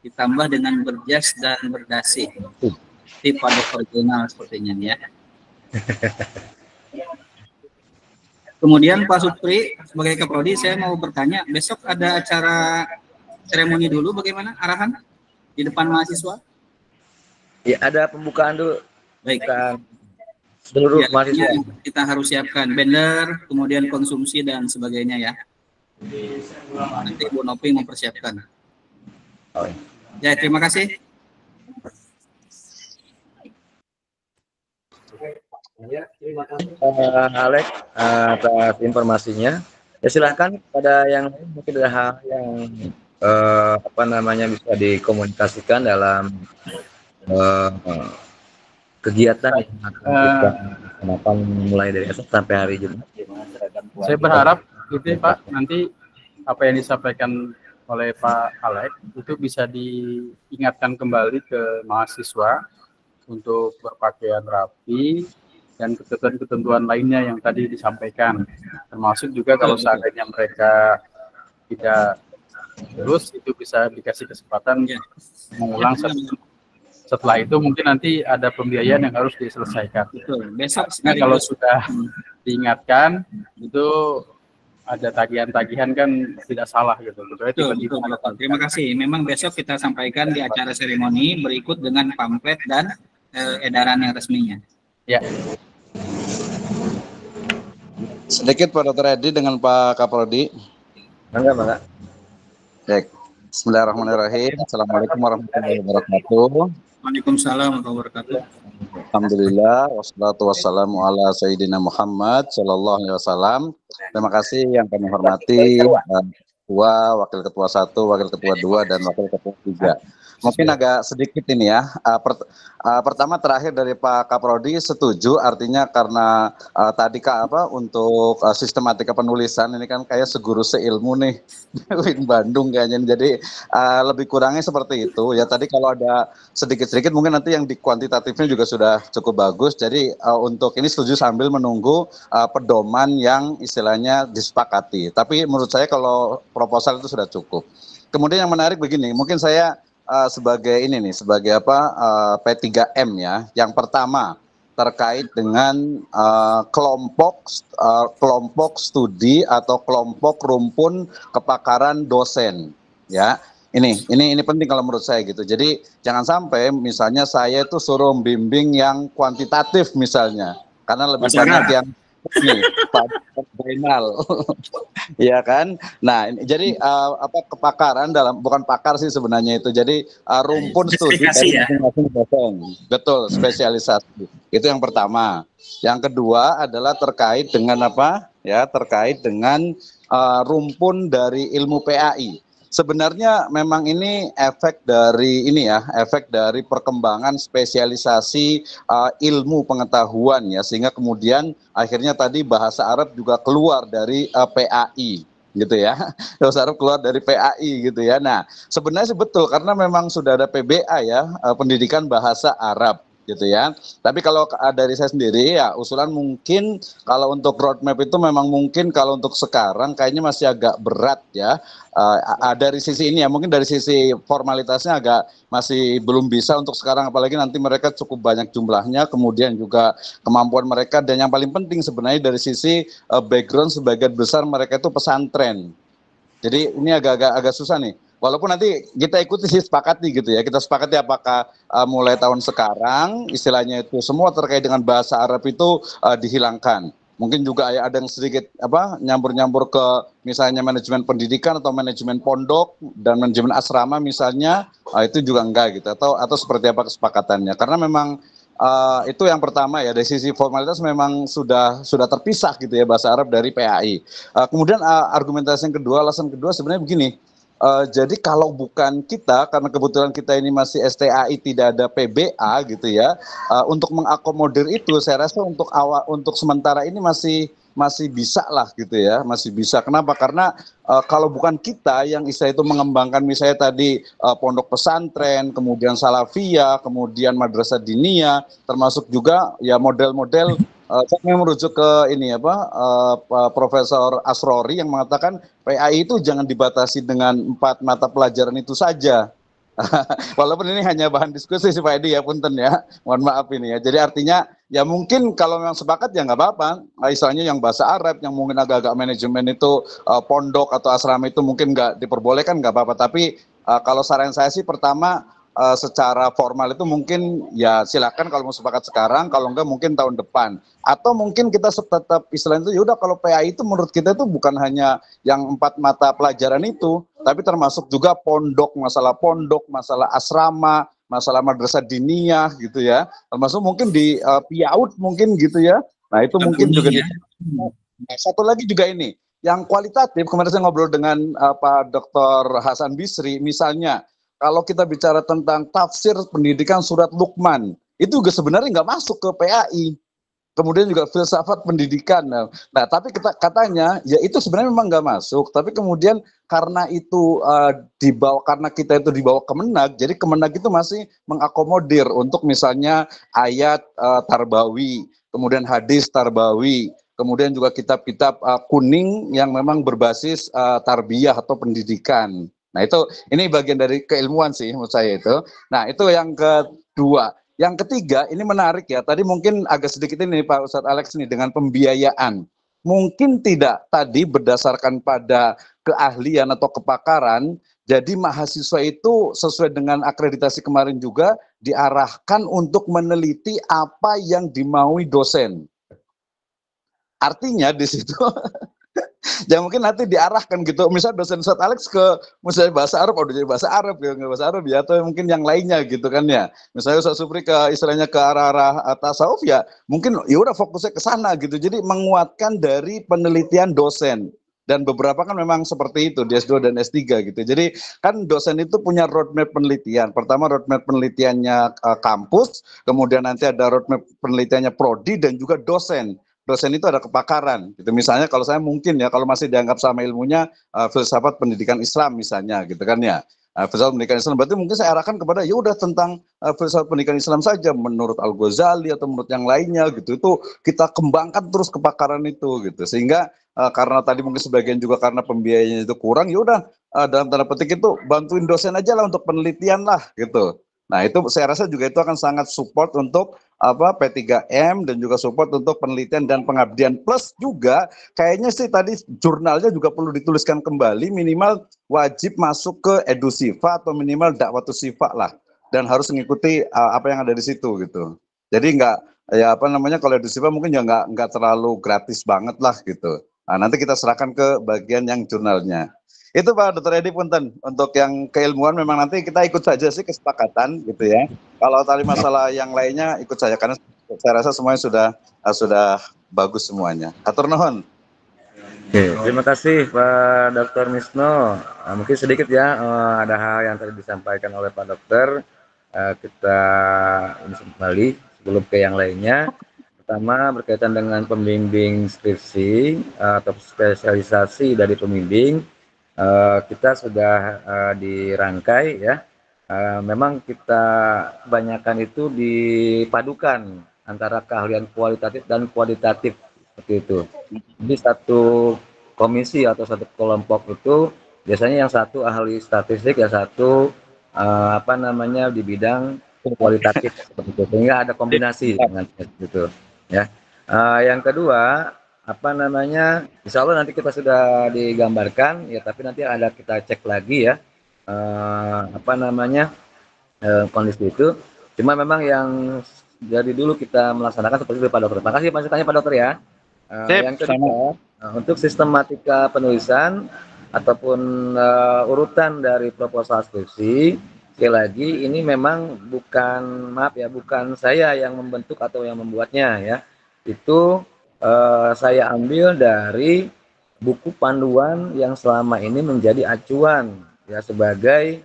ditambah dengan berjas dan berdasi. Tip pada original sepertinya ya. Kemudian Pak Supri sebagai Kaprodi, saya mau bertanya, besok ada acara seremoni dulu, bagaimana arahan di depan mahasiswa? Ya, ada pembukaan dulu. Baik. Seluruh Ya, mahasiswa. kita harus siapkan banner, kemudian konsumsi dan sebagainya ya. Nanti Bu Nopi mempersiapkan. Oh, ya. Ya, terima kasih. Alex, atas informasinya. Ya silahkan pada yang lain mungkin ada hal yang bisa dikomunikasikan dalam kegiatan yang akan kita lakukan mulai dari esok sampai hari Jumat. Saya berharap gitu Pak, nanti apa yang disampaikan oleh Pak Alex itu bisa diingatkan kembali ke mahasiswa untuk berpakaian rapi dan ketentuan-ketentuan lainnya yang tadi disampaikan, termasuk juga kalau seandainya mereka tidak lulus itu bisa dikasih kesempatan mengulang setelah itu mungkin nanti ada pembiayaan yang harus diselesaikan. Betul. Besok kalau sudah diingatkan itu ada tagihan-tagihan kan tidak salah gitu. Betul. Terima kasih. Memang besok kita sampaikan di acara seremoni berikut dengan pamflet dan edaran yang resminya. Ya. Sedikit Pak Dr. Edi dengan Pak Kaprodi. Mangga. Baik. Bismillahirrahmanirrahim. Assalamualaikum warahmatullahi wabarakatuh. Waalaikumsalam warahmatullahi wabarakatuh. Alhamdulillah, wassalatu wassalamu ala Sayyidina Muhammad sallallahu alaihi wasallam. Terima kasih yang kami hormati Ketua, Wakil Ketua 1, Wakil Ketua 2, dan Wakil Ketua 3. Mungkin agak sedikit ini ya. Pertama terakhir dari Pak Kaprodi setuju, artinya karena tadi untuk sistematika penulisan ini kan kayak seguru seilmu nih Win Bandung kayaknya. Jadi lebih kurangnya seperti itu ya. Tadi kalau ada sedikit-sedikit mungkin nanti yang di kuantitatifnya juga sudah cukup bagus. Jadi untuk ini setuju sambil menunggu pedoman yang istilahnya disepakati. Tapi menurut saya kalau proposal itu sudah cukup. Kemudian yang menarik begini, mungkin saya sebagai P3M ya. Yang pertama terkait dengan kelompok studi atau kelompok rumpun kepakaran dosen ya. Ini penting kalau menurut saya gitu. Jadi jangan sampai misalnya saya itu suruh bimbing yang kuantitatif misalnya, karena lebih banyak yang Pak final ya kan. Nah jadi kepakaran dalam, bukan pakar sih sebenarnya itu, jadi rumpun studi dari masing-masing dosen. Betul, spesialisasi itu yang pertama. Yang kedua adalah terkait dengan terkait dengan rumpun dari ilmu PAI. Sebenarnya memang ini efek dari perkembangan spesialisasi ilmu pengetahuan ya, sehingga kemudian akhirnya tadi bahasa Arab juga keluar dari PAI gitu ya. Bahasa Arab keluar dari PAI gitu ya. Nah, sebenarnya betul karena memang sudah ada PBA ya, pendidikan bahasa Arab gitu ya. Tapi kalau dari saya sendiri ya usulan mungkin kalau untuk roadmap itu memang mungkin kalau untuk sekarang kayaknya masih agak berat ya. Dari sisi ini ya, mungkin dari sisi formalitasnya agak masih belum bisa untuk sekarang, apalagi nanti mereka cukup banyak jumlahnya, kemudian juga kemampuan mereka, dan yang paling penting sebenarnya dari sisi background sebagian besar mereka itu pesantren. Jadi ini agak susah nih. Walaupun nanti kita ikuti sepakati gitu ya, kita sepakati apakah mulai tahun sekarang istilahnya itu semua terkait dengan bahasa Arab itu dihilangkan. Mungkin juga ada yang sedikit nyambur-nyambur ke misalnya manajemen pendidikan atau manajemen pondok dan manajemen asrama misalnya, itu juga enggak gitu, atau seperti apa kesepakatannya. Karena memang Itu yang pertama ya, dari sisi formalitas memang sudah terpisah gitu ya bahasa Arab dari PAI. Kemudian argumentasi yang kedua, alasan kedua sebenarnya begini. Jadi kalau bukan kita, karena kebetulan kita ini masih STAI, tidak ada PBA gitu ya, untuk mengakomodir itu, saya rasa untuk sementara ini masih bisa lah gitu ya, masih bisa. Kenapa? Karena kalau bukan kita yang itu mengembangkan misalnya tadi pondok pesantren, kemudian salafiyah, kemudian madrasah diniyah, termasuk juga ya model-model. Saya merujuk ke ini Profesor Asrori yang mengatakan PAI itu jangan dibatasi dengan 4 mata pelajaran itu saja. Walaupun ini hanya bahan diskusi sih Pak Edi ya, punten ya, mohon maaf ini ya. Jadi artinya ya mungkin kalau memang sepakat ya nggak apa-apa. Istilahnya yang bahasa Arab, yang mungkin agak-agak manajemen itu pondok atau asrama itu mungkin nggak diperbolehkan, nggak apa-apa. Tapi kalau saran saya sih pertama, secara formal itu mungkin ya silakan kalau mau sepakat sekarang, kalau enggak mungkin tahun depan. Atau mungkin kita tetap istilahnya itu, yaudah kalau PAI itu menurut kita itu bukan hanya yang 4 mata pelajaran itu, tapi termasuk juga pondok, masalah asrama, masalah madrasah diniyah gitu ya. Termasuk mungkin di PIAUD mungkin gitu ya. Nah itu mungkin juga. Nah, satu lagi juga ini, yang kualitatif, kemarin saya ngobrol dengan Pak Dr. Hasan Bisri, misalnya, kalau kita bicara tentang tafsir pendidikan surat Luqman, itu juga sebenarnya nggak masuk ke PAI. Kemudian juga filsafat pendidikan. Nah, tapi katanya, ya itu sebenarnya memang nggak masuk. Tapi kemudian karena itu karena kita itu dibawa Kemenag, jadi Kemenag itu masih mengakomodir untuk misalnya ayat Tarbawi, kemudian hadis Tarbawi, kemudian juga kitab-kitab kuning yang memang berbasis tarbiyah atau pendidikan. Nah itu, ini bagian dari keilmuan sih menurut saya itu. Nah itu yang kedua. Yang ketiga, ini menarik ya, tadi mungkin agak sedikit ini Pak Ustadz Alex nih, dengan pembiayaan. Mungkin tidak tadi berdasarkan pada keahlian atau kepakaran, jadi mahasiswa itu sesuai dengan akreditasi kemarin juga diarahkan untuk meneliti apa yang dimaui dosen. Artinya di situ ya mungkin nanti diarahkan gitu, misalnya dosen Ustadz Alex ke misalnya bahasa Arab, jadi bahasa Arab ya, nggak bahasa Arab ya, atau mungkin yang lainnya gitu kan ya. Misalnya Ustadz Supri ke istilahnya ke arah-arah tasawuf ya, mungkin ya udah fokusnya ke sana gitu. Jadi menguatkan dari penelitian dosen. Dan beberapa kan memang seperti itu di S2 dan S3 gitu. Jadi kan dosen itu punya roadmap penelitian. Pertama roadmap penelitiannya kampus, kemudian nanti ada roadmap penelitiannya prodi dan juga dosen. Dosen itu ada kepakaran gitu. Misalnya kalau saya mungkin ya, kalau masih dianggap sama ilmunya filsafat pendidikan Islam misalnya gitu kan ya, filsafat pendidikan Islam, berarti mungkin saya arahkan kepada ya udah tentang filsafat pendidikan Islam saja menurut Al-Ghazali atau menurut yang lainnya gitu. Itu kita kembangkan terus kepakaran itu gitu, sehingga karena tadi mungkin sebagian juga karena pembiayanya itu kurang, ya udah dalam tanda petik itu bantuin dosen aja lah untuk penelitian lah gitu. Nah itu saya rasa juga itu akan sangat support untuk P3M dan juga support untuk penelitian dan pengabdian, plus juga kayaknya sih tadi jurnalnya juga perlu dituliskan kembali, minimal wajib masuk ke Edusifa atau minimal Dakwatus Sifa lah, dan harus mengikuti apa yang ada di situ gitu. Jadi nggak ya kalau Edusifa mungkin ya nggak terlalu gratis banget lah gitu. Nah, nanti kita serahkan ke bagian yang jurnalnya. Itu Pak Dr. Edi punten, untuk yang keilmuan memang nanti kita ikut saja sih kesepakatan gitu ya. Kalau tadi masalah yang lainnya ikut saja, karena saya rasa semuanya sudah bagus semuanya. Atur nuhun. Oke, terima kasih Pak Dr. Misno. Mungkin sedikit ya, ada hal yang tadi disampaikan oleh Pak Dokter. Kita kembali sebelum ke yang lainnya. Pertama berkaitan dengan pembimbing skripsi atau spesialisasi dari pembimbing. Kita sudah dirangkai ya. Memang kita kebanyakan itu dipadukan antara keahlian kualitatif dan kualitatif seperti itu. Jadi satu komisi atau satu kelompok itu biasanya yang satu ahli statistik, yang satu di bidang kualitatif seperti itu, sehingga ada kombinasi dengan itu ya. Yang kedua insya Allah nanti kita sudah digambarkan ya, tapi nanti ada kita cek lagi ya kondisi itu. Cuma memang yang dari dulu kita melaksanakan seperti itu Pak Dokter. Terima kasih masukannya Pak Dokter ya. Yang kedua, untuk sistematika penulisan ataupun urutan dari proposal skripsi, sekali lagi ini memang bukan, maaf ya, bukan saya yang membentuk atau yang membuatnya ya. Itu saya ambil dari buku panduan yang selama ini menjadi acuan ya sebagai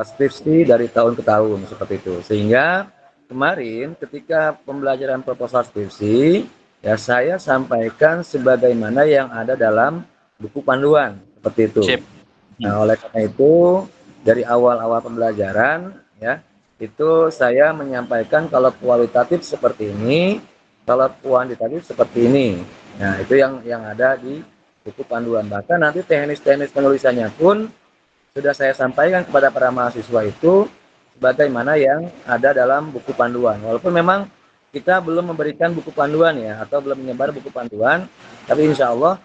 skripsi dari tahun ke tahun seperti itu. Sehingga kemarin ketika pembelajaran proposal skripsi ya saya sampaikan sebagaimana yang ada dalam buku panduan seperti itu. Nah, oleh karena itu dari awal-awal pembelajaran ya itu saya menyampaikan kalau kualitatif seperti ini, kalau kuantitatif seperti ini. Nah, itu yang ada di buku panduan. Bahkan nanti teknis-teknis penulisannya pun sudah saya sampaikan kepada para mahasiswa itu sebagaimana yang ada dalam buku panduan. Walaupun memang kita belum memberikan buku panduan ya atau belum menyebar buku panduan, tapi insya Allah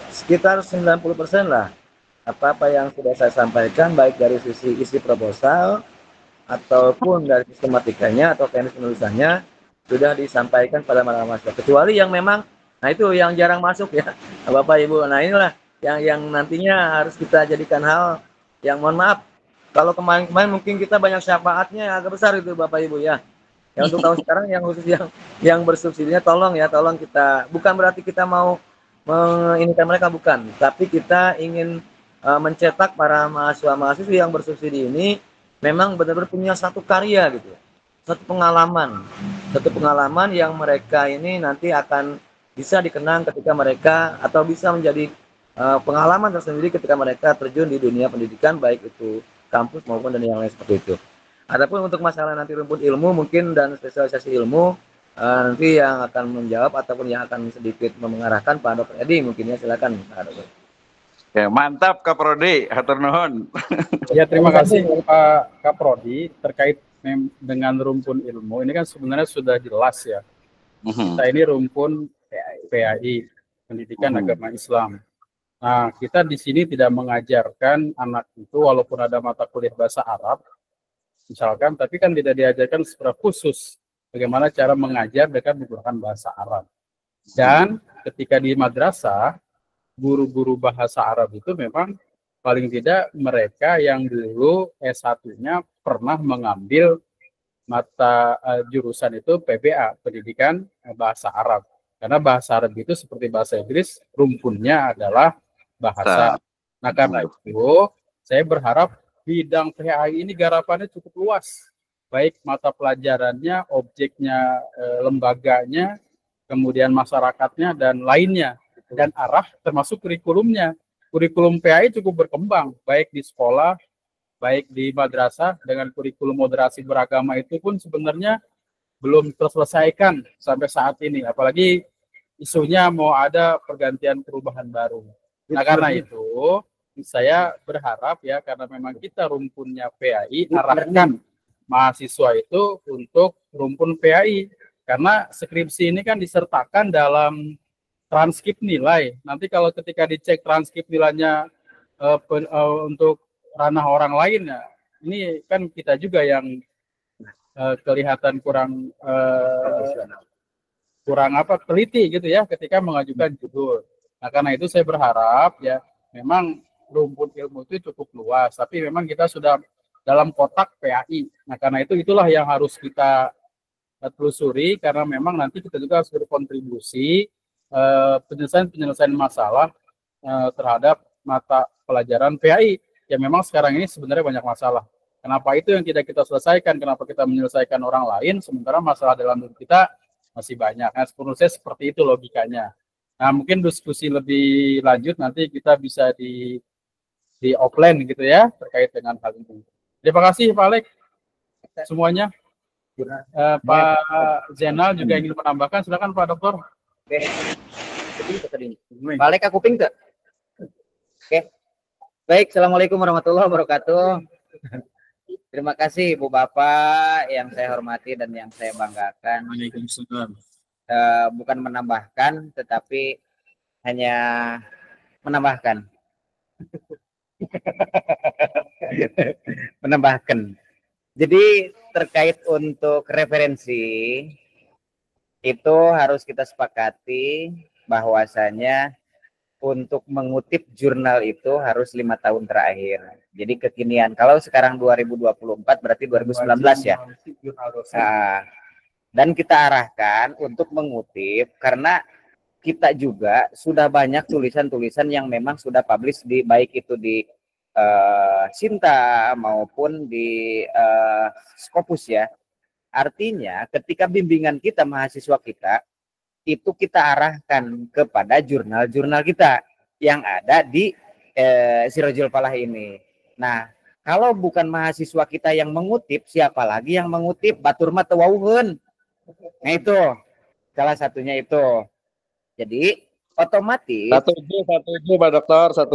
sekitar 90% lah apa-apa yang sudah saya sampaikan baik dari sisi isi proposal ataupun dari sistematikanya atau teknis penulisannya sudah disampaikan pada mahasiswa. Kecuali yang memang, nah itu yang jarang masuk ya, Bapak Ibu. Nah inilah yang nantinya harus kita jadikan hal yang mohon maaf. Kalau kemarin-kemarin mungkin kita banyak syafaatnya agak besar itu Bapak Ibu ya. Ya untuk tahun sekarang yang khusus yang bersubsidinya tolong ya, tolong kita, bukan berarti kita mau menginginkan mereka, bukan, tapi kita ingin mencetak para mahasiswa-mahasiswa yang bersubsidi ini memang benar-benar punya satu karya gitu, satu pengalaman yang mereka ini nanti akan bisa dikenang ketika mereka atau bisa menjadi pengalaman tersendiri ketika mereka terjun di dunia pendidikan baik itu kampus maupun dan yang lain seperti itu. Adapun untuk masalah nanti rumput ilmu mungkin dan spesialisasi ilmu nanti yang akan menjawab ataupun yang akan sedikit mengarahkan Pak Dr. Edi mungkin ya, silakan Pak Dr. Ya, mantap Kaprodi, hatur nuhun. Ya, terima kasih Pak Kaprodi terkait dengan rumpun ilmu. Ini kan sebenarnya sudah jelas ya. Kita ini rumpun PAI, Pendidikan Agama Islam. Nah, kita di sini tidak mengajarkan anak itu walaupun ada mata kuliah bahasa Arab, misalkan, tapi kan tidak diajarkan secara khusus bagaimana cara mengajar dengan menggunakan bahasa Arab. Dan ketika di madrasah, guru-guru bahasa Arab itu memang paling tidak mereka yang dulu S1-nya pernah mengambil mata jurusan itu PBA, Pendidikan Bahasa Arab. Karena bahasa Arab itu seperti bahasa Inggris, rumpunnya adalah bahasa. Nah, karena itu saya berharap bidang PAI ini garapannya cukup luas. Baik mata pelajarannya, objeknya, lembaganya, kemudian masyarakatnya, dan lainnya. Dan arah termasuk kurikulumnya. Kurikulum PAI cukup berkembang, baik di sekolah, baik di madrasah, dengan kurikulum moderasi beragama itu pun sebenarnya belum terselesaikan sampai saat ini. Apalagi isunya mau ada pergantian perubahan baru. Nah, karena itu saya berharap ya, karena memang kita rumpunnya PAI, arahkan mahasiswa itu untuk rumpun PAI. Karena skripsi ini kan disertakan dalam transkrip nilai. Nanti kalau ketika dicek transkrip nilainya untuk ranah orang lain, ya, ini kan kita juga yang kelihatan kurang teliti gitu ya ketika mengajukan judul. Nah, karena itu saya berharap ya memang rumpun ilmu itu cukup luas, tapi memang kita sudah dalam kotak PAI. Nah, karena itu itulah yang harus kita telusuri, karena memang nanti kita juga harus berkontribusi penyelesaian masalah terhadap mata pelajaran PAI yang memang sekarang ini sebenarnya banyak masalah. Kenapa itu yang tidak kita selesaikan? Kenapa kita menyelesaikan orang lain sementara masalah dalam diri kita masih banyak? Nah, menurut saya seperti itu logikanya. Nah, mungkin diskusi lebih lanjut nanti kita bisa di offline gitu ya terkait dengan hal ini. Terima kasih Pak Alek semuanya. Pak Zainal juga ingin menambahkan, silakan Pak Dokter. Oke. Pak Alek aku ping tuh. Oke. Baik, assalamualaikum warahmatullahi wabarakatuh. Terima kasih Ibu Bapak yang saya hormati dan yang saya banggakan. Waalaikumsalam. Bukan menambahkan, tetapi hanya menambahkan. Menambahkan. Jadi terkait untuk referensi itu harus kita sepakati bahwasanya untuk mengutip jurnal itu harus 5 tahun terakhir. Jadi kekinian. Kalau sekarang 2024 berarti 2019 ya. Nah, dan kita arahkan untuk mengutip karena kita juga sudah banyak tulisan-tulisan yang memang sudah publish di baik itu di Sinta maupun di Scopus ya. Artinya ketika bimbingan kita mahasiswa kita itu kita arahkan kepada jurnal-jurnal kita yang ada di Sirajul Falah ini. Nah, kalau bukan mahasiswa kita yang mengutip, siapa lagi yang mengutip? Batur mah teu wauheun. Nah itu salah satunya itu. Jadi otomatis Satu Pak Dokter, ya,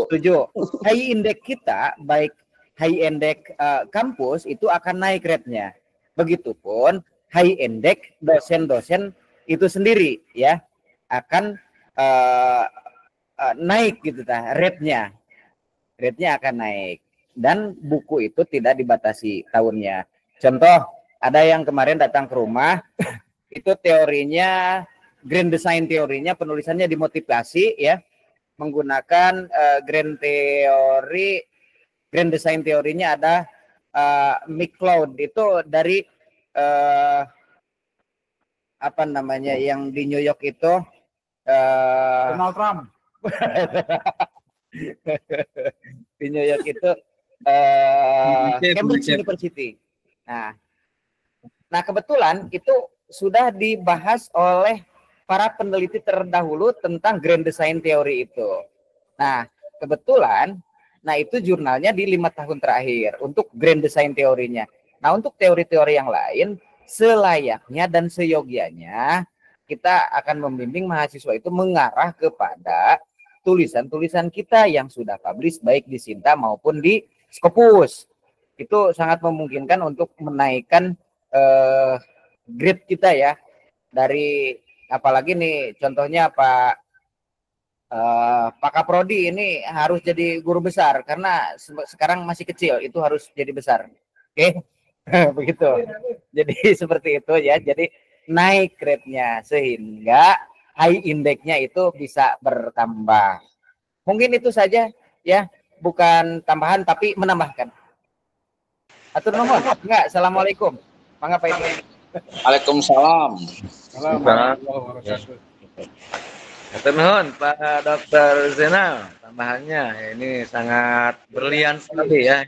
setuju. High index kita baik high index kampus itu akan naik rate-nya. Begitupun high index dosen-dosen itu sendiri ya akan naik gitu rate-nya. Rate-nya akan naik dan buku itu tidak dibatasi tahunnya. Contoh, ada yang kemarin datang ke rumah itu teorinya grand design teorinya penulisannya dimotivasi ya menggunakan grand design teorinya ada Mick Cloud itu dari apa namanya yang di New York itu Donald Trump. Di New York itu Cambridge University. Nah kebetulan itu sudah dibahas oleh para peneliti terdahulu tentang grand design teori itu. Nah kebetulan, nah itu jurnalnya di 5 tahun terakhir untuk grand design teorinya. Nah untuk teori-teori yang lain selayaknya dan seyogianya kita akan membimbing mahasiswa itu mengarah kepada tulisan-tulisan kita yang sudah publish baik di Sinta maupun di Scopus. Itu sangat memungkinkan untuk menaikkan grade kita ya. Dari apalagi nih contohnya Pak Kaprodi ini harus jadi guru besar karena sekarang masih kecil, itu harus jadi besar. Oke. Begitu. Jadi seperti itu ya. Jadi naik grade-nya sehingga high index-nya itu bisa bertambah. Mungkin itu saja ya, bukan tambahan tapi menambahkan. Atur nuhun. Enggak, assalamualaikum. Mangga Pak Idris. Waalaikumsalam. Atur nuhun Pak Dr. Zainal, tambahannya ini sangat berlian sekali ya.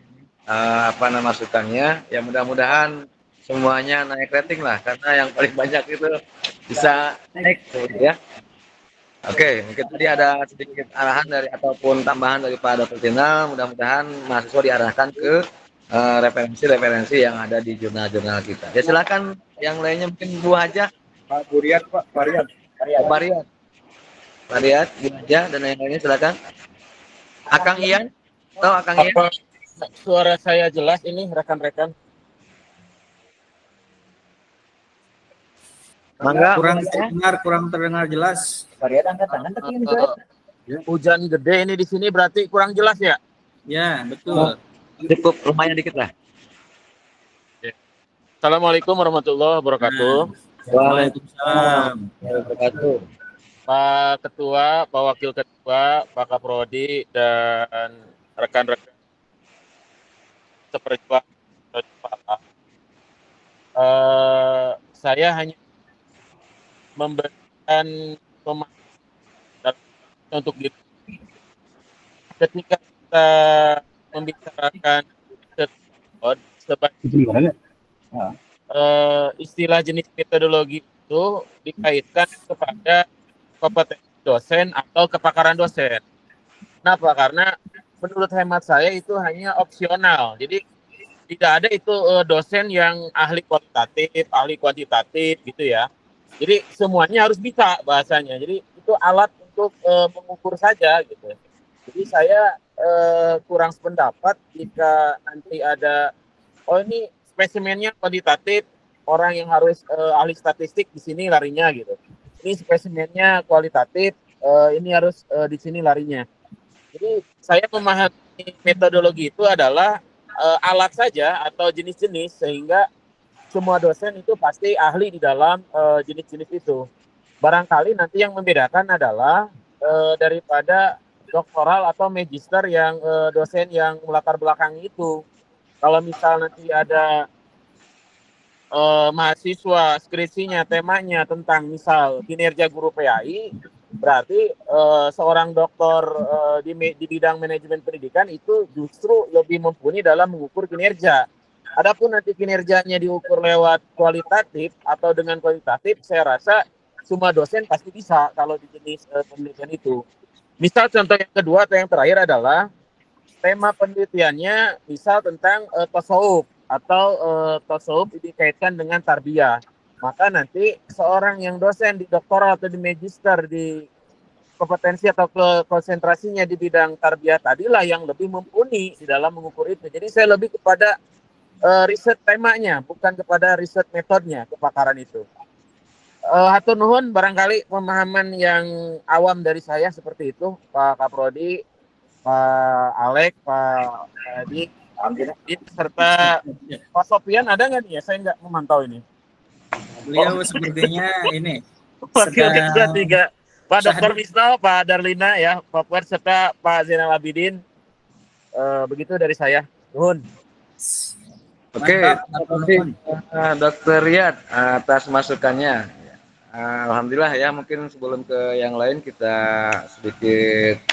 Masukannya ya, mudah-mudahan semuanya naik rating lah karena yang paling banyak itu bisa naik ya. Oke, mungkin tadi ada sedikit arahan dari ataupun tambahan dari Pak Dr. Zainal, mudah-mudahan mahasiswa diarahkan ke referensi-referensi yang ada di jurnal-jurnal kita. Ya silakan yang lainnya mungkin Bu Haja, Pak Buriat, Pak Variat. Variat, Bu Haja dan lain-lainnya silakan. Akang Ian atau Akang Ian? Suara saya jelas ini rekan-rekan? Mangga. Kurang terdengar jelas. Variat angkat tangan tapi ini Hujan gede ini di sini berarti kurang jelas ya? Ya, betul. Cukup lumayan dikit lah. Assalamualaikum warahmatullahi wabarakatuh. Waalaikumsalam. Pak Ketua, Pak Wakil Ketua, Pak Kaprodi, dan rekan-rekan seperjuangan. Saya hanya memberikan pemahaman untuk diri. Ketika kita membicarakan sebagai istilah jenis metodologi itu dikaitkan kepada kompetensi dosen atau kepakaran dosen. Kenapa? Karena menurut hemat saya itu hanya opsional. Jadi tidak ada itu dosen yang ahli kualitatif, ahli kuantitatif gitu ya. Jadi semuanya harus bisa bahasanya. Jadi itu alat untuk mengukur saja gitu. Jadi saya kurang sependapat jika nanti ada ini spesimennya kuantitatif, orang yang harus ahli statistik di sini larinya gitu. Ini spesimennya kualitatif, ini harus di sini larinya. Jadi saya memahami metodologi itu adalah alat saja atau jenis-jenis sehingga semua dosen itu pasti ahli di dalam jenis-jenis itu. Barangkali nanti yang membedakan adalah daripada doktoral atau magister yang dosen yang melatar belakangi itu. Kalau misal nanti ada mahasiswa skripsinya temanya tentang misal kinerja guru PAI, berarti seorang doktor di bidang manajemen pendidikan itu justru lebih mumpuni dalam mengukur kinerja. Adapun nanti kinerjanya diukur lewat kualitatif atau dengan kualitatif, saya rasa semua dosen pasti bisa kalau di jenis penelitian itu. Misal contoh yang kedua atau yang terakhir adalah tema penelitiannya misal tentang tasawuf atau tasawuf dikaitkan dengan tarbiyah. Maka nanti seorang yang dosen di doktoral atau di magister di kompetensi atau konsentrasinya di bidang tarbiyah tadilah yang lebih mumpuni di dalam mengukur itu. Jadi saya lebih kepada riset temanya, bukan kepada riset metodenya kepakaran itu. Hatur nuhun, barangkali pemahaman yang awam dari saya seperti itu, Pak Kaprodi, Pak Alek, Pak Adi, serta Pak Sofian ada nggak nih ya? Saya nggak memantau ini. Beliau sepertinya ini Wakil sedang ketua 3, Pak Dr. Misnal, Pak Darlina ya, Pak Puan, serta Pak Zainal Abidin. Begitu dari saya. Nuhun. Oke, terima kasih Dr. Riyad atas masukannya. Alhamdulillah ya, mungkin sebelum ke yang lain kita sedikit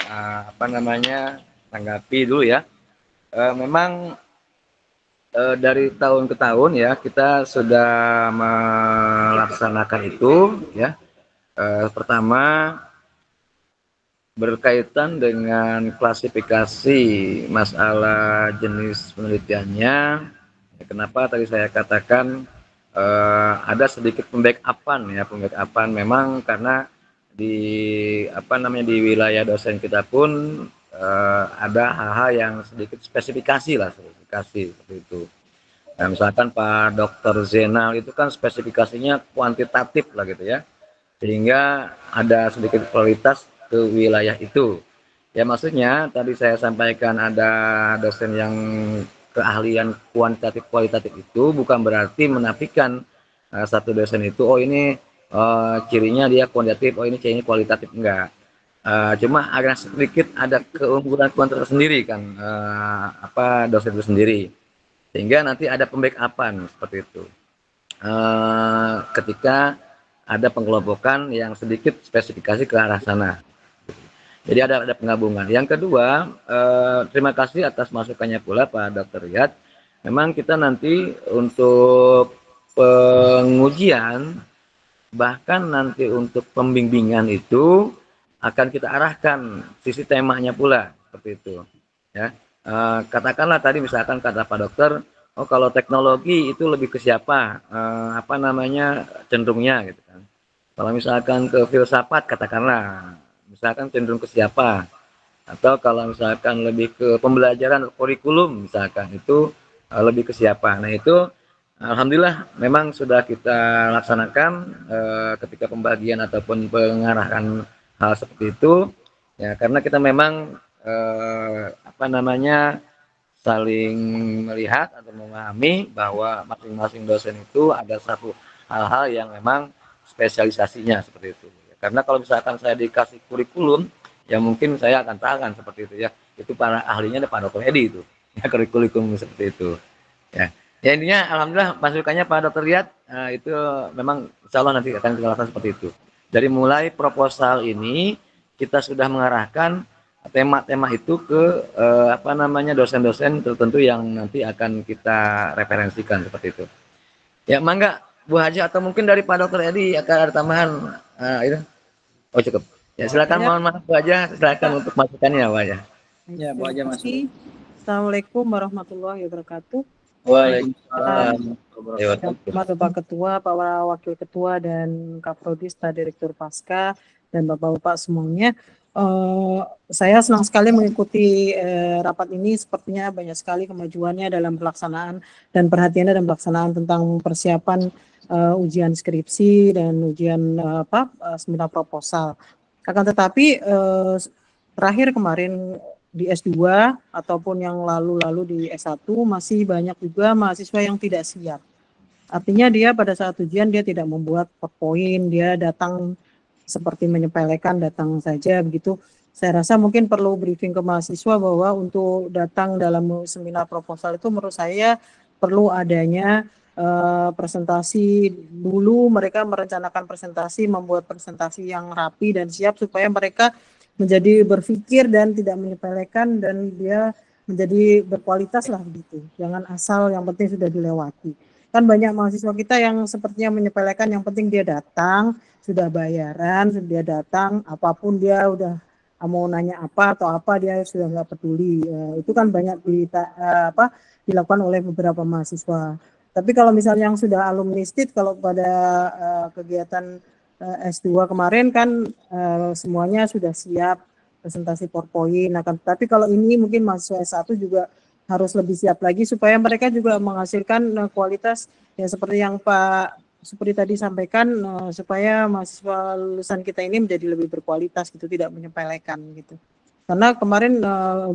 tanggapi dulu ya. Memang dari tahun ke tahun ya kita sudah melaksanakan itu ya. Pertama berkaitan dengan klasifikasi masalah jenis penelitiannya. Kenapa tadi saya katakan ada sedikit pembackupan ya, pembackupan memang karena di di wilayah dosen kita pun ada hal-hal yang sedikit spesifikasi seperti itu. Nah, misalkan Pak Dr. Zainal itu kan spesifikasinya kuantitatif lah gitu ya, sehingga ada sedikit kualitas ke wilayah itu. Ya maksudnya tadi saya sampaikan ada dosen yang keahlian kuantitatif kualitatif itu bukan berarti menafikan satu dosen itu ini cirinya dia kuantitatif, ini cirinya kualitatif, enggak. Cuma agak sedikit ada keunggulan kuantitatif sendiri kan dosen itu sendiri, sehingga nanti ada pembackupan seperti itu ketika ada pengelompokan yang sedikit spesifikasi ke arah sana. Jadi ada penggabungan. Yang kedua, terima kasih atas masukannya pula Pak Dr. Riyad. Memang kita nanti untuk pengujian, bahkan nanti untuk pembimbingan itu akan kita arahkan sisi temanya pula seperti itu. Ya, katakanlah tadi misalkan kata Pak Dokter, kalau teknologi itu lebih ke siapa, cenderungnya gitu kan. Kalau misalkan ke filsafat katakanlah, misalkan cenderung ke siapa, atau kalau misalkan lebih ke pembelajaran kurikulum misalkan itu lebih ke siapa. Nah itu alhamdulillah memang sudah kita laksanakan ketika pembagian ataupun pengarahan hal seperti itu ya, karena kita memang saling melihat atau memahami bahwa masing-masing dosen itu ada satu hal-hal yang memang spesialisasinya seperti itu. Karena kalau misalkan saya dikasih kurikulum, ya mungkin saya akan tangan seperti itu ya. Itu para ahlinya ada Pak Dr. Edi itu, ya kurikulum seperti itu. Ya, intinya alhamdulillah masukannya Pak Dr. Riyad itu memang insya Allah nanti akan kita lakukan seperti itu. Dari mulai proposal ini kita sudah mengarahkan tema-tema itu ke dosen-dosen tertentu yang nanti akan kita referensikan seperti itu. Ya, mangga Bu Haji atau mungkin dari Pak Dr. Edi akan ada tambahan itu. Oh cukup. Ya silakan, mohon maaf Bu Haja, silakan untuk masukannya Pak ya. Ya, Bu Haja masuk. Assalamualaikum warahmatullahi wabarakatuh. Waalaikumsalam. Bapak Ketua, Pak Wakil Ketua dan Kaprodi, Staf Direktur Pasca dan Bapak-bapak semuanya. Saya senang sekali mengikuti rapat ini. Sepertinya banyak sekali kemajuannya dalam pelaksanaan dan perhatiannya dalam pelaksanaan tentang persiapan ujian skripsi dan ujian seminar proposal. Akan tetapi terakhir kemarin di S2 ataupun yang lalu-lalu di S1 masih banyak juga mahasiswa yang tidak siap. Artinya dia pada saat ujian dia tidak membuat PowerPoint, dia datang seperti menyepelekan, datang saja begitu, saya rasa mungkin perlu briefing ke mahasiswa bahwa untuk datang dalam seminar proposal itu menurut saya perlu adanya presentasi dulu, mereka merencanakan presentasi, membuat presentasi yang rapi dan siap supaya mereka menjadi berpikir dan tidak menyepelekan dan dia menjadi berkualitas lah begitu. Jangan asal yang penting sudah dilewati. Kan banyak mahasiswa kita yang sepertinya menyepelekan, yang penting dia datang, sudah bayaran, dia datang, apapun dia udah mau nanya apa atau apa dia sudah nggak peduli. Itu kan banyak dilakukan oleh beberapa mahasiswa. Tapi kalau misalnya yang sudah alumni STID, kalau pada kegiatan S2 kemarin kan semuanya sudah siap presentasi PowerPoint. Nah, tapi kalau ini mungkin mahasiswa S1 juga harus lebih siap lagi supaya mereka juga menghasilkan kualitas ya seperti yang Pak Supri tadi sampaikan, supaya mahasiswa lulusan kita ini menjadi lebih berkualitas gitu, tidak menyepelekan gitu. Karena kemarin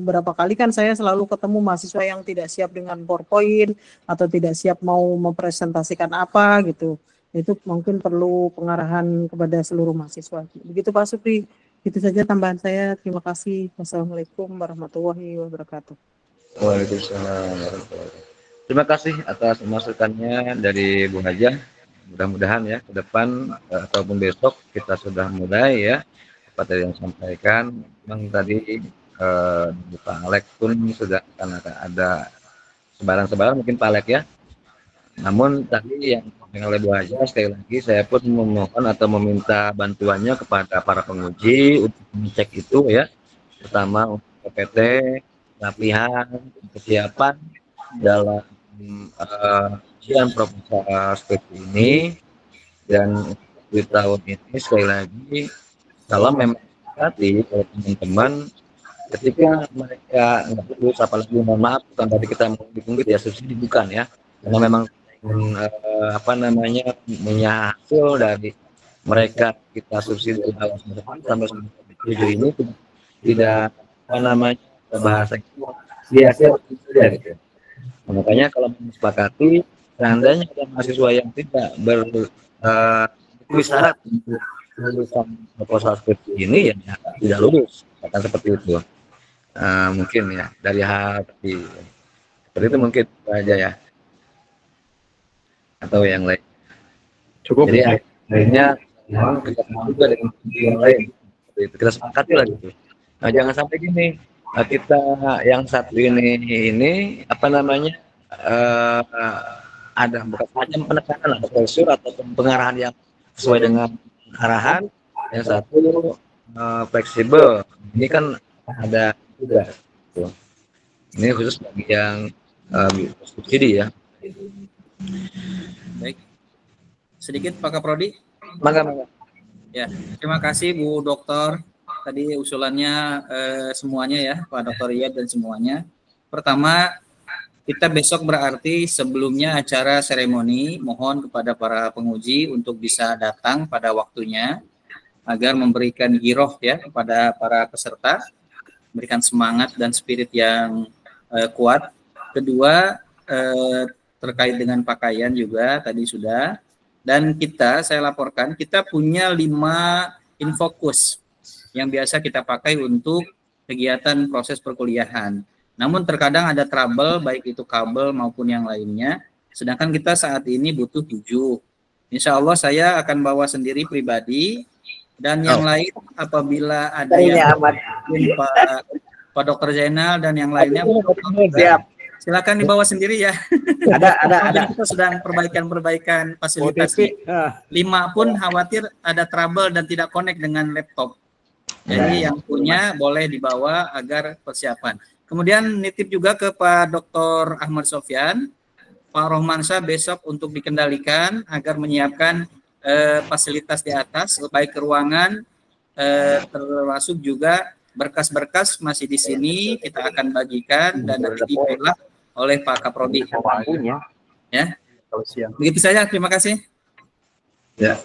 beberapa kali kan saya selalu ketemu mahasiswa yang tidak siap dengan PowerPoint atau tidak siap mau mempresentasikan apa gitu. Itu mungkin perlu pengarahan kepada seluruh mahasiswa. Begitu Pak Supri. Itu saja tambahan saya. Terima kasih. Wassalamualaikum warahmatullahi wabarakatuh. Waalaikumsalam warahmatullahi wabarakatuh. Terima kasih atas masukannya dari Bu Hajah. Mudah-mudahan ya ke depan ataupun besok kita sudah mulai ya seperti yang disampaikan. Memang tadi Pak Alek pun sudah akan ada sebaran-sebaran mungkin Pak Alek ya. Namun tadi yang disampaikan oleh Bu Hajah, sekali lagi saya pun memohon atau meminta bantuannya kepada para penguji untuk mengecek itu ya, pertama untuk PPT, latihan, kesiapan dalam ujian proposal seperti ini. Dan di tahun ini sekali lagi kalau memang hati kalau teman-teman ketika mereka nggak lulus, apalagi mohon maaf bukan tadi kita mengungkit ya subsidi bukan ya, karena memang punya hasil dari mereka kita subsidi dari awal sampai 7 ini tidak bahasa sia-sia gitu. Nah, makanya kalau disepakati seandainya ada mahasiswa yang tidak bersyarat untuk lulusan proposal seperti ini ya tidak lulus, akan seperti itu. Mungkin ya dari hal seperti itu mungkin aja ya, atau yang lain cukup. Jadi akhirnya memang kita juga dengan yang lain kita sepakati lah gitu. Nah, jangan sampai gini kita yang satu ini ada bukan saja penekanan atau pressure atau pengarahan yang sesuai dengan arahan, yang satu fleksibel. Ini kan ada juga gitu. Ini khusus bagi yang subsidi ya. Baik. Sedikit Pak Kaprodi. Mangga. Ya, terima kasih Bu Dokter. Tadi usulannya semuanya ya, Pak Dr. Riyad dan semuanya. Pertama, kita besok berarti sebelumnya acara seremoni, mohon kepada para penguji untuk bisa datang pada waktunya agar memberikan giroh ya kepada para peserta, memberikan semangat dan spirit yang kuat. Kedua, terkait dengan pakaian juga tadi sudah. Dan saya laporkan, kita punya 5 infokus yang biasa kita pakai untuk kegiatan proses perkuliahan. Namun terkadang ada trouble, baik itu kabel maupun yang lainnya. Sedangkan kita saat ini butuh 7. Insya Allah saya akan bawa sendiri pribadi. Dan yang lain apabila ada yang Pak Dr. Zainal dan yang lainnya, silakan dibawa sendiri ya. Ada. Kita sedang perbaikan fasilitas. 5 pun khawatir ada trouble dan tidak connect dengan laptop. Jadi yang punya boleh dibawa agar persiapan. Kemudian nitip juga ke Pak Dr. Ahmad Sofyan, Pak Rohmansyah besok untuk dikendalikan agar menyiapkan fasilitas di atas, baik ruangan, termasuk juga berkas-berkas masih di sini kita akan bagikan dan nanti dipilah oleh Pak Kaprodi. Ya, begitu saja. Terima kasih. Ya,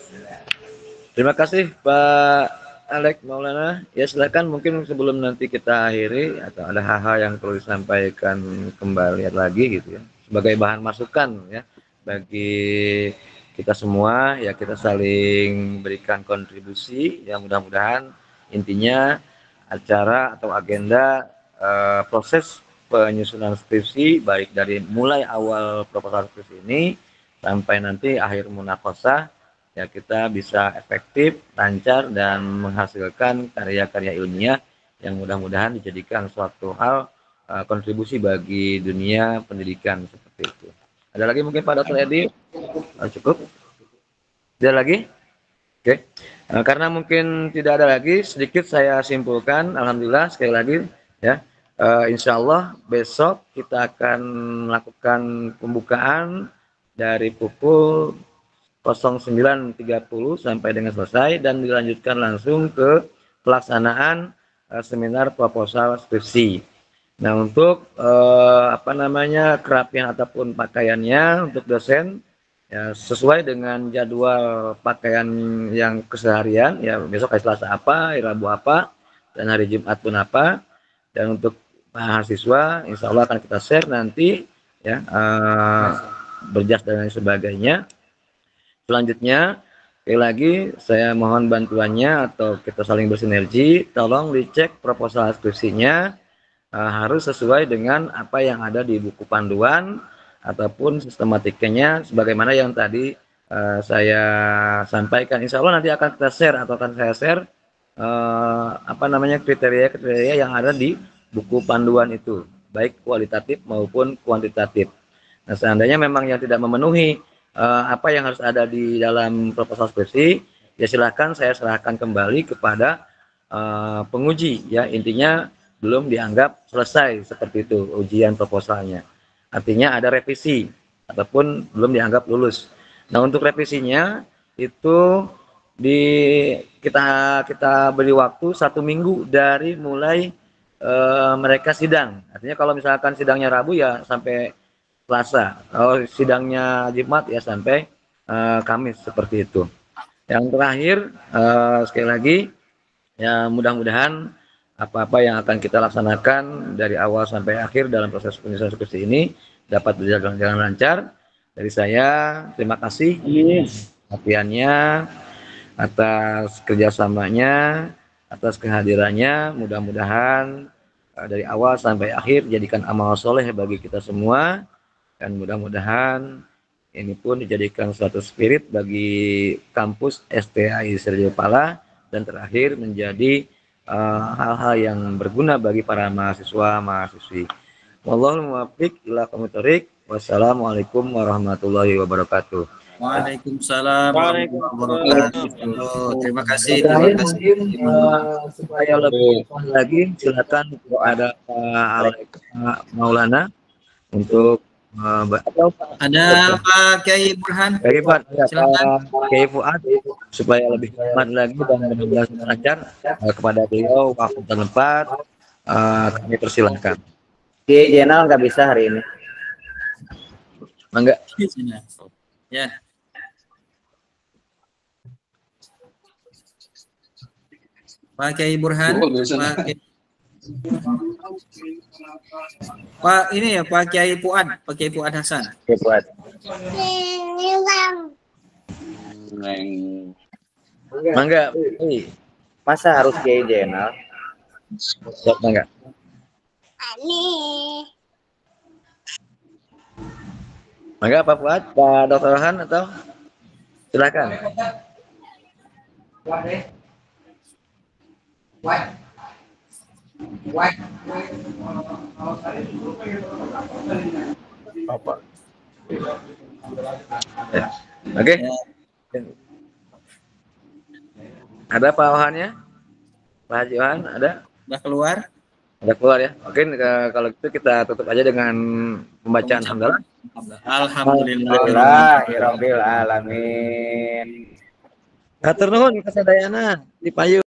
terima kasih Pak Alek Maulana. Ya silakan mungkin sebelum nanti kita akhiri atau ada hal-hal yang perlu disampaikan kembali lagi gitu ya sebagai bahan masukan ya bagi kita semua ya, kita saling berikan kontribusi yang mudah-mudahan intinya acara atau agenda proses penyusunan skripsi, baik dari mulai awal proposal skripsi ini sampai nanti akhir munakosah, ya kita bisa efektif, lancar, dan menghasilkan karya-karya ilmiah yang mudah-mudahan dijadikan suatu hal kontribusi bagi dunia pendidikan seperti itu. Ada lagi mungkin Pak Dr. Edi? Cukup? Ada lagi? Oke. Karena mungkin tidak ada lagi, sedikit saya simpulkan. Alhamdulillah sekali lagi ya. Insya Allah besok kita akan melakukan pembukaan dari pukul 09.30 sampai dengan selesai dan dilanjutkan langsung ke pelaksanaan seminar proposal skripsi. Nah, untuk kerapian ataupun pakaiannya untuk dosen ya, sesuai dengan jadwal pakaian yang keseharian, ya besok hari Selasa apa, hari Rabu apa, dan hari Jumat pun apa. Dan untuk mahasiswa, insya Allah akan kita share nanti, ya berjas dan lain sebagainya. Selanjutnya, sekali lagi saya mohon bantuannya atau kita saling bersinergi, tolong dicek proposal skripsinya harus sesuai dengan apa yang ada di buku panduan ataupun sistematikanya sebagaimana yang tadi saya sampaikan. Insya Allah nanti akan kita share atau akan saya share kriteria-kriteria yang ada di buku panduan itu, baik kualitatif maupun kuantitatif. Nah, seandainya memang yang tidak memenuhi apa yang harus ada di dalam proposal skripsi, ya silakan saya serahkan kembali kepada penguji. Ya, intinya belum dianggap selesai seperti itu ujian proposalnya. Artinya ada revisi ataupun belum dianggap lulus. Nah, untuk revisinya itu kita beri waktu 1 minggu dari mulai mereka sidang. Artinya kalau misalkan sidangnya Rabu ya sampai Selasa. Kalau sidangnya Jumat ya sampai Kamis seperti itu. Yang terakhir sekali lagi ya mudah-mudahan apa-apa yang akan kita laksanakan dari awal sampai akhir dalam proses penyusunan skripsi ini dapat berjalan lancar. Dari saya terima kasih perhatiannya, atas kerjasamanya, atas kehadirannya. Mudah-mudahan dari awal sampai akhir jadikan amal soleh bagi kita semua, dan mudah-mudahan ini pun dijadikan suatu spirit bagi kampus STAI Sergio Pala, dan terakhir menjadi hal-hal yang berguna bagi para mahasiswa-mahasiswi. Wallahul muwaffiq ila aqwamit thoriq. Wassalamualaikum warahmatullahi wabarakatuh. Waalaikumsalam warahmatullahi wabarakatuh. Terima kasih. Supaya lebih lagi silakan kalau ada Pak Maulana untuk ada Pak Kiai Burhan. Baik Pak, Silakan. Pak Kiai Fuad supaya lebih hemat lagi dan mudah-mudahan lancar kepada beliau waktu dan tempat kami persilahkan. Di Jenal nggak bisa hari ini. Mangga. Ya. Pak Kiai Burhan. Pak ini ya Pak Kiai Fuad, Pak Kiai Fuad Hasan. Kiai Fuad. Mangga. Masa harus Kiai Jenal? Sok mangga. Mangga Pak Fuad, Pak Dr. Rohan atau silakan. Apa? Ya. Oke. Ada Pak Ohannya? Pak Haji Ohan ada? Udah keluar? Udah keluar ya. Oke, kalau gitu kita tutup aja dengan pembacaan hamdalah. Alhamdulillahirabbil alamin. Hatur nuhun kasadayana di payu.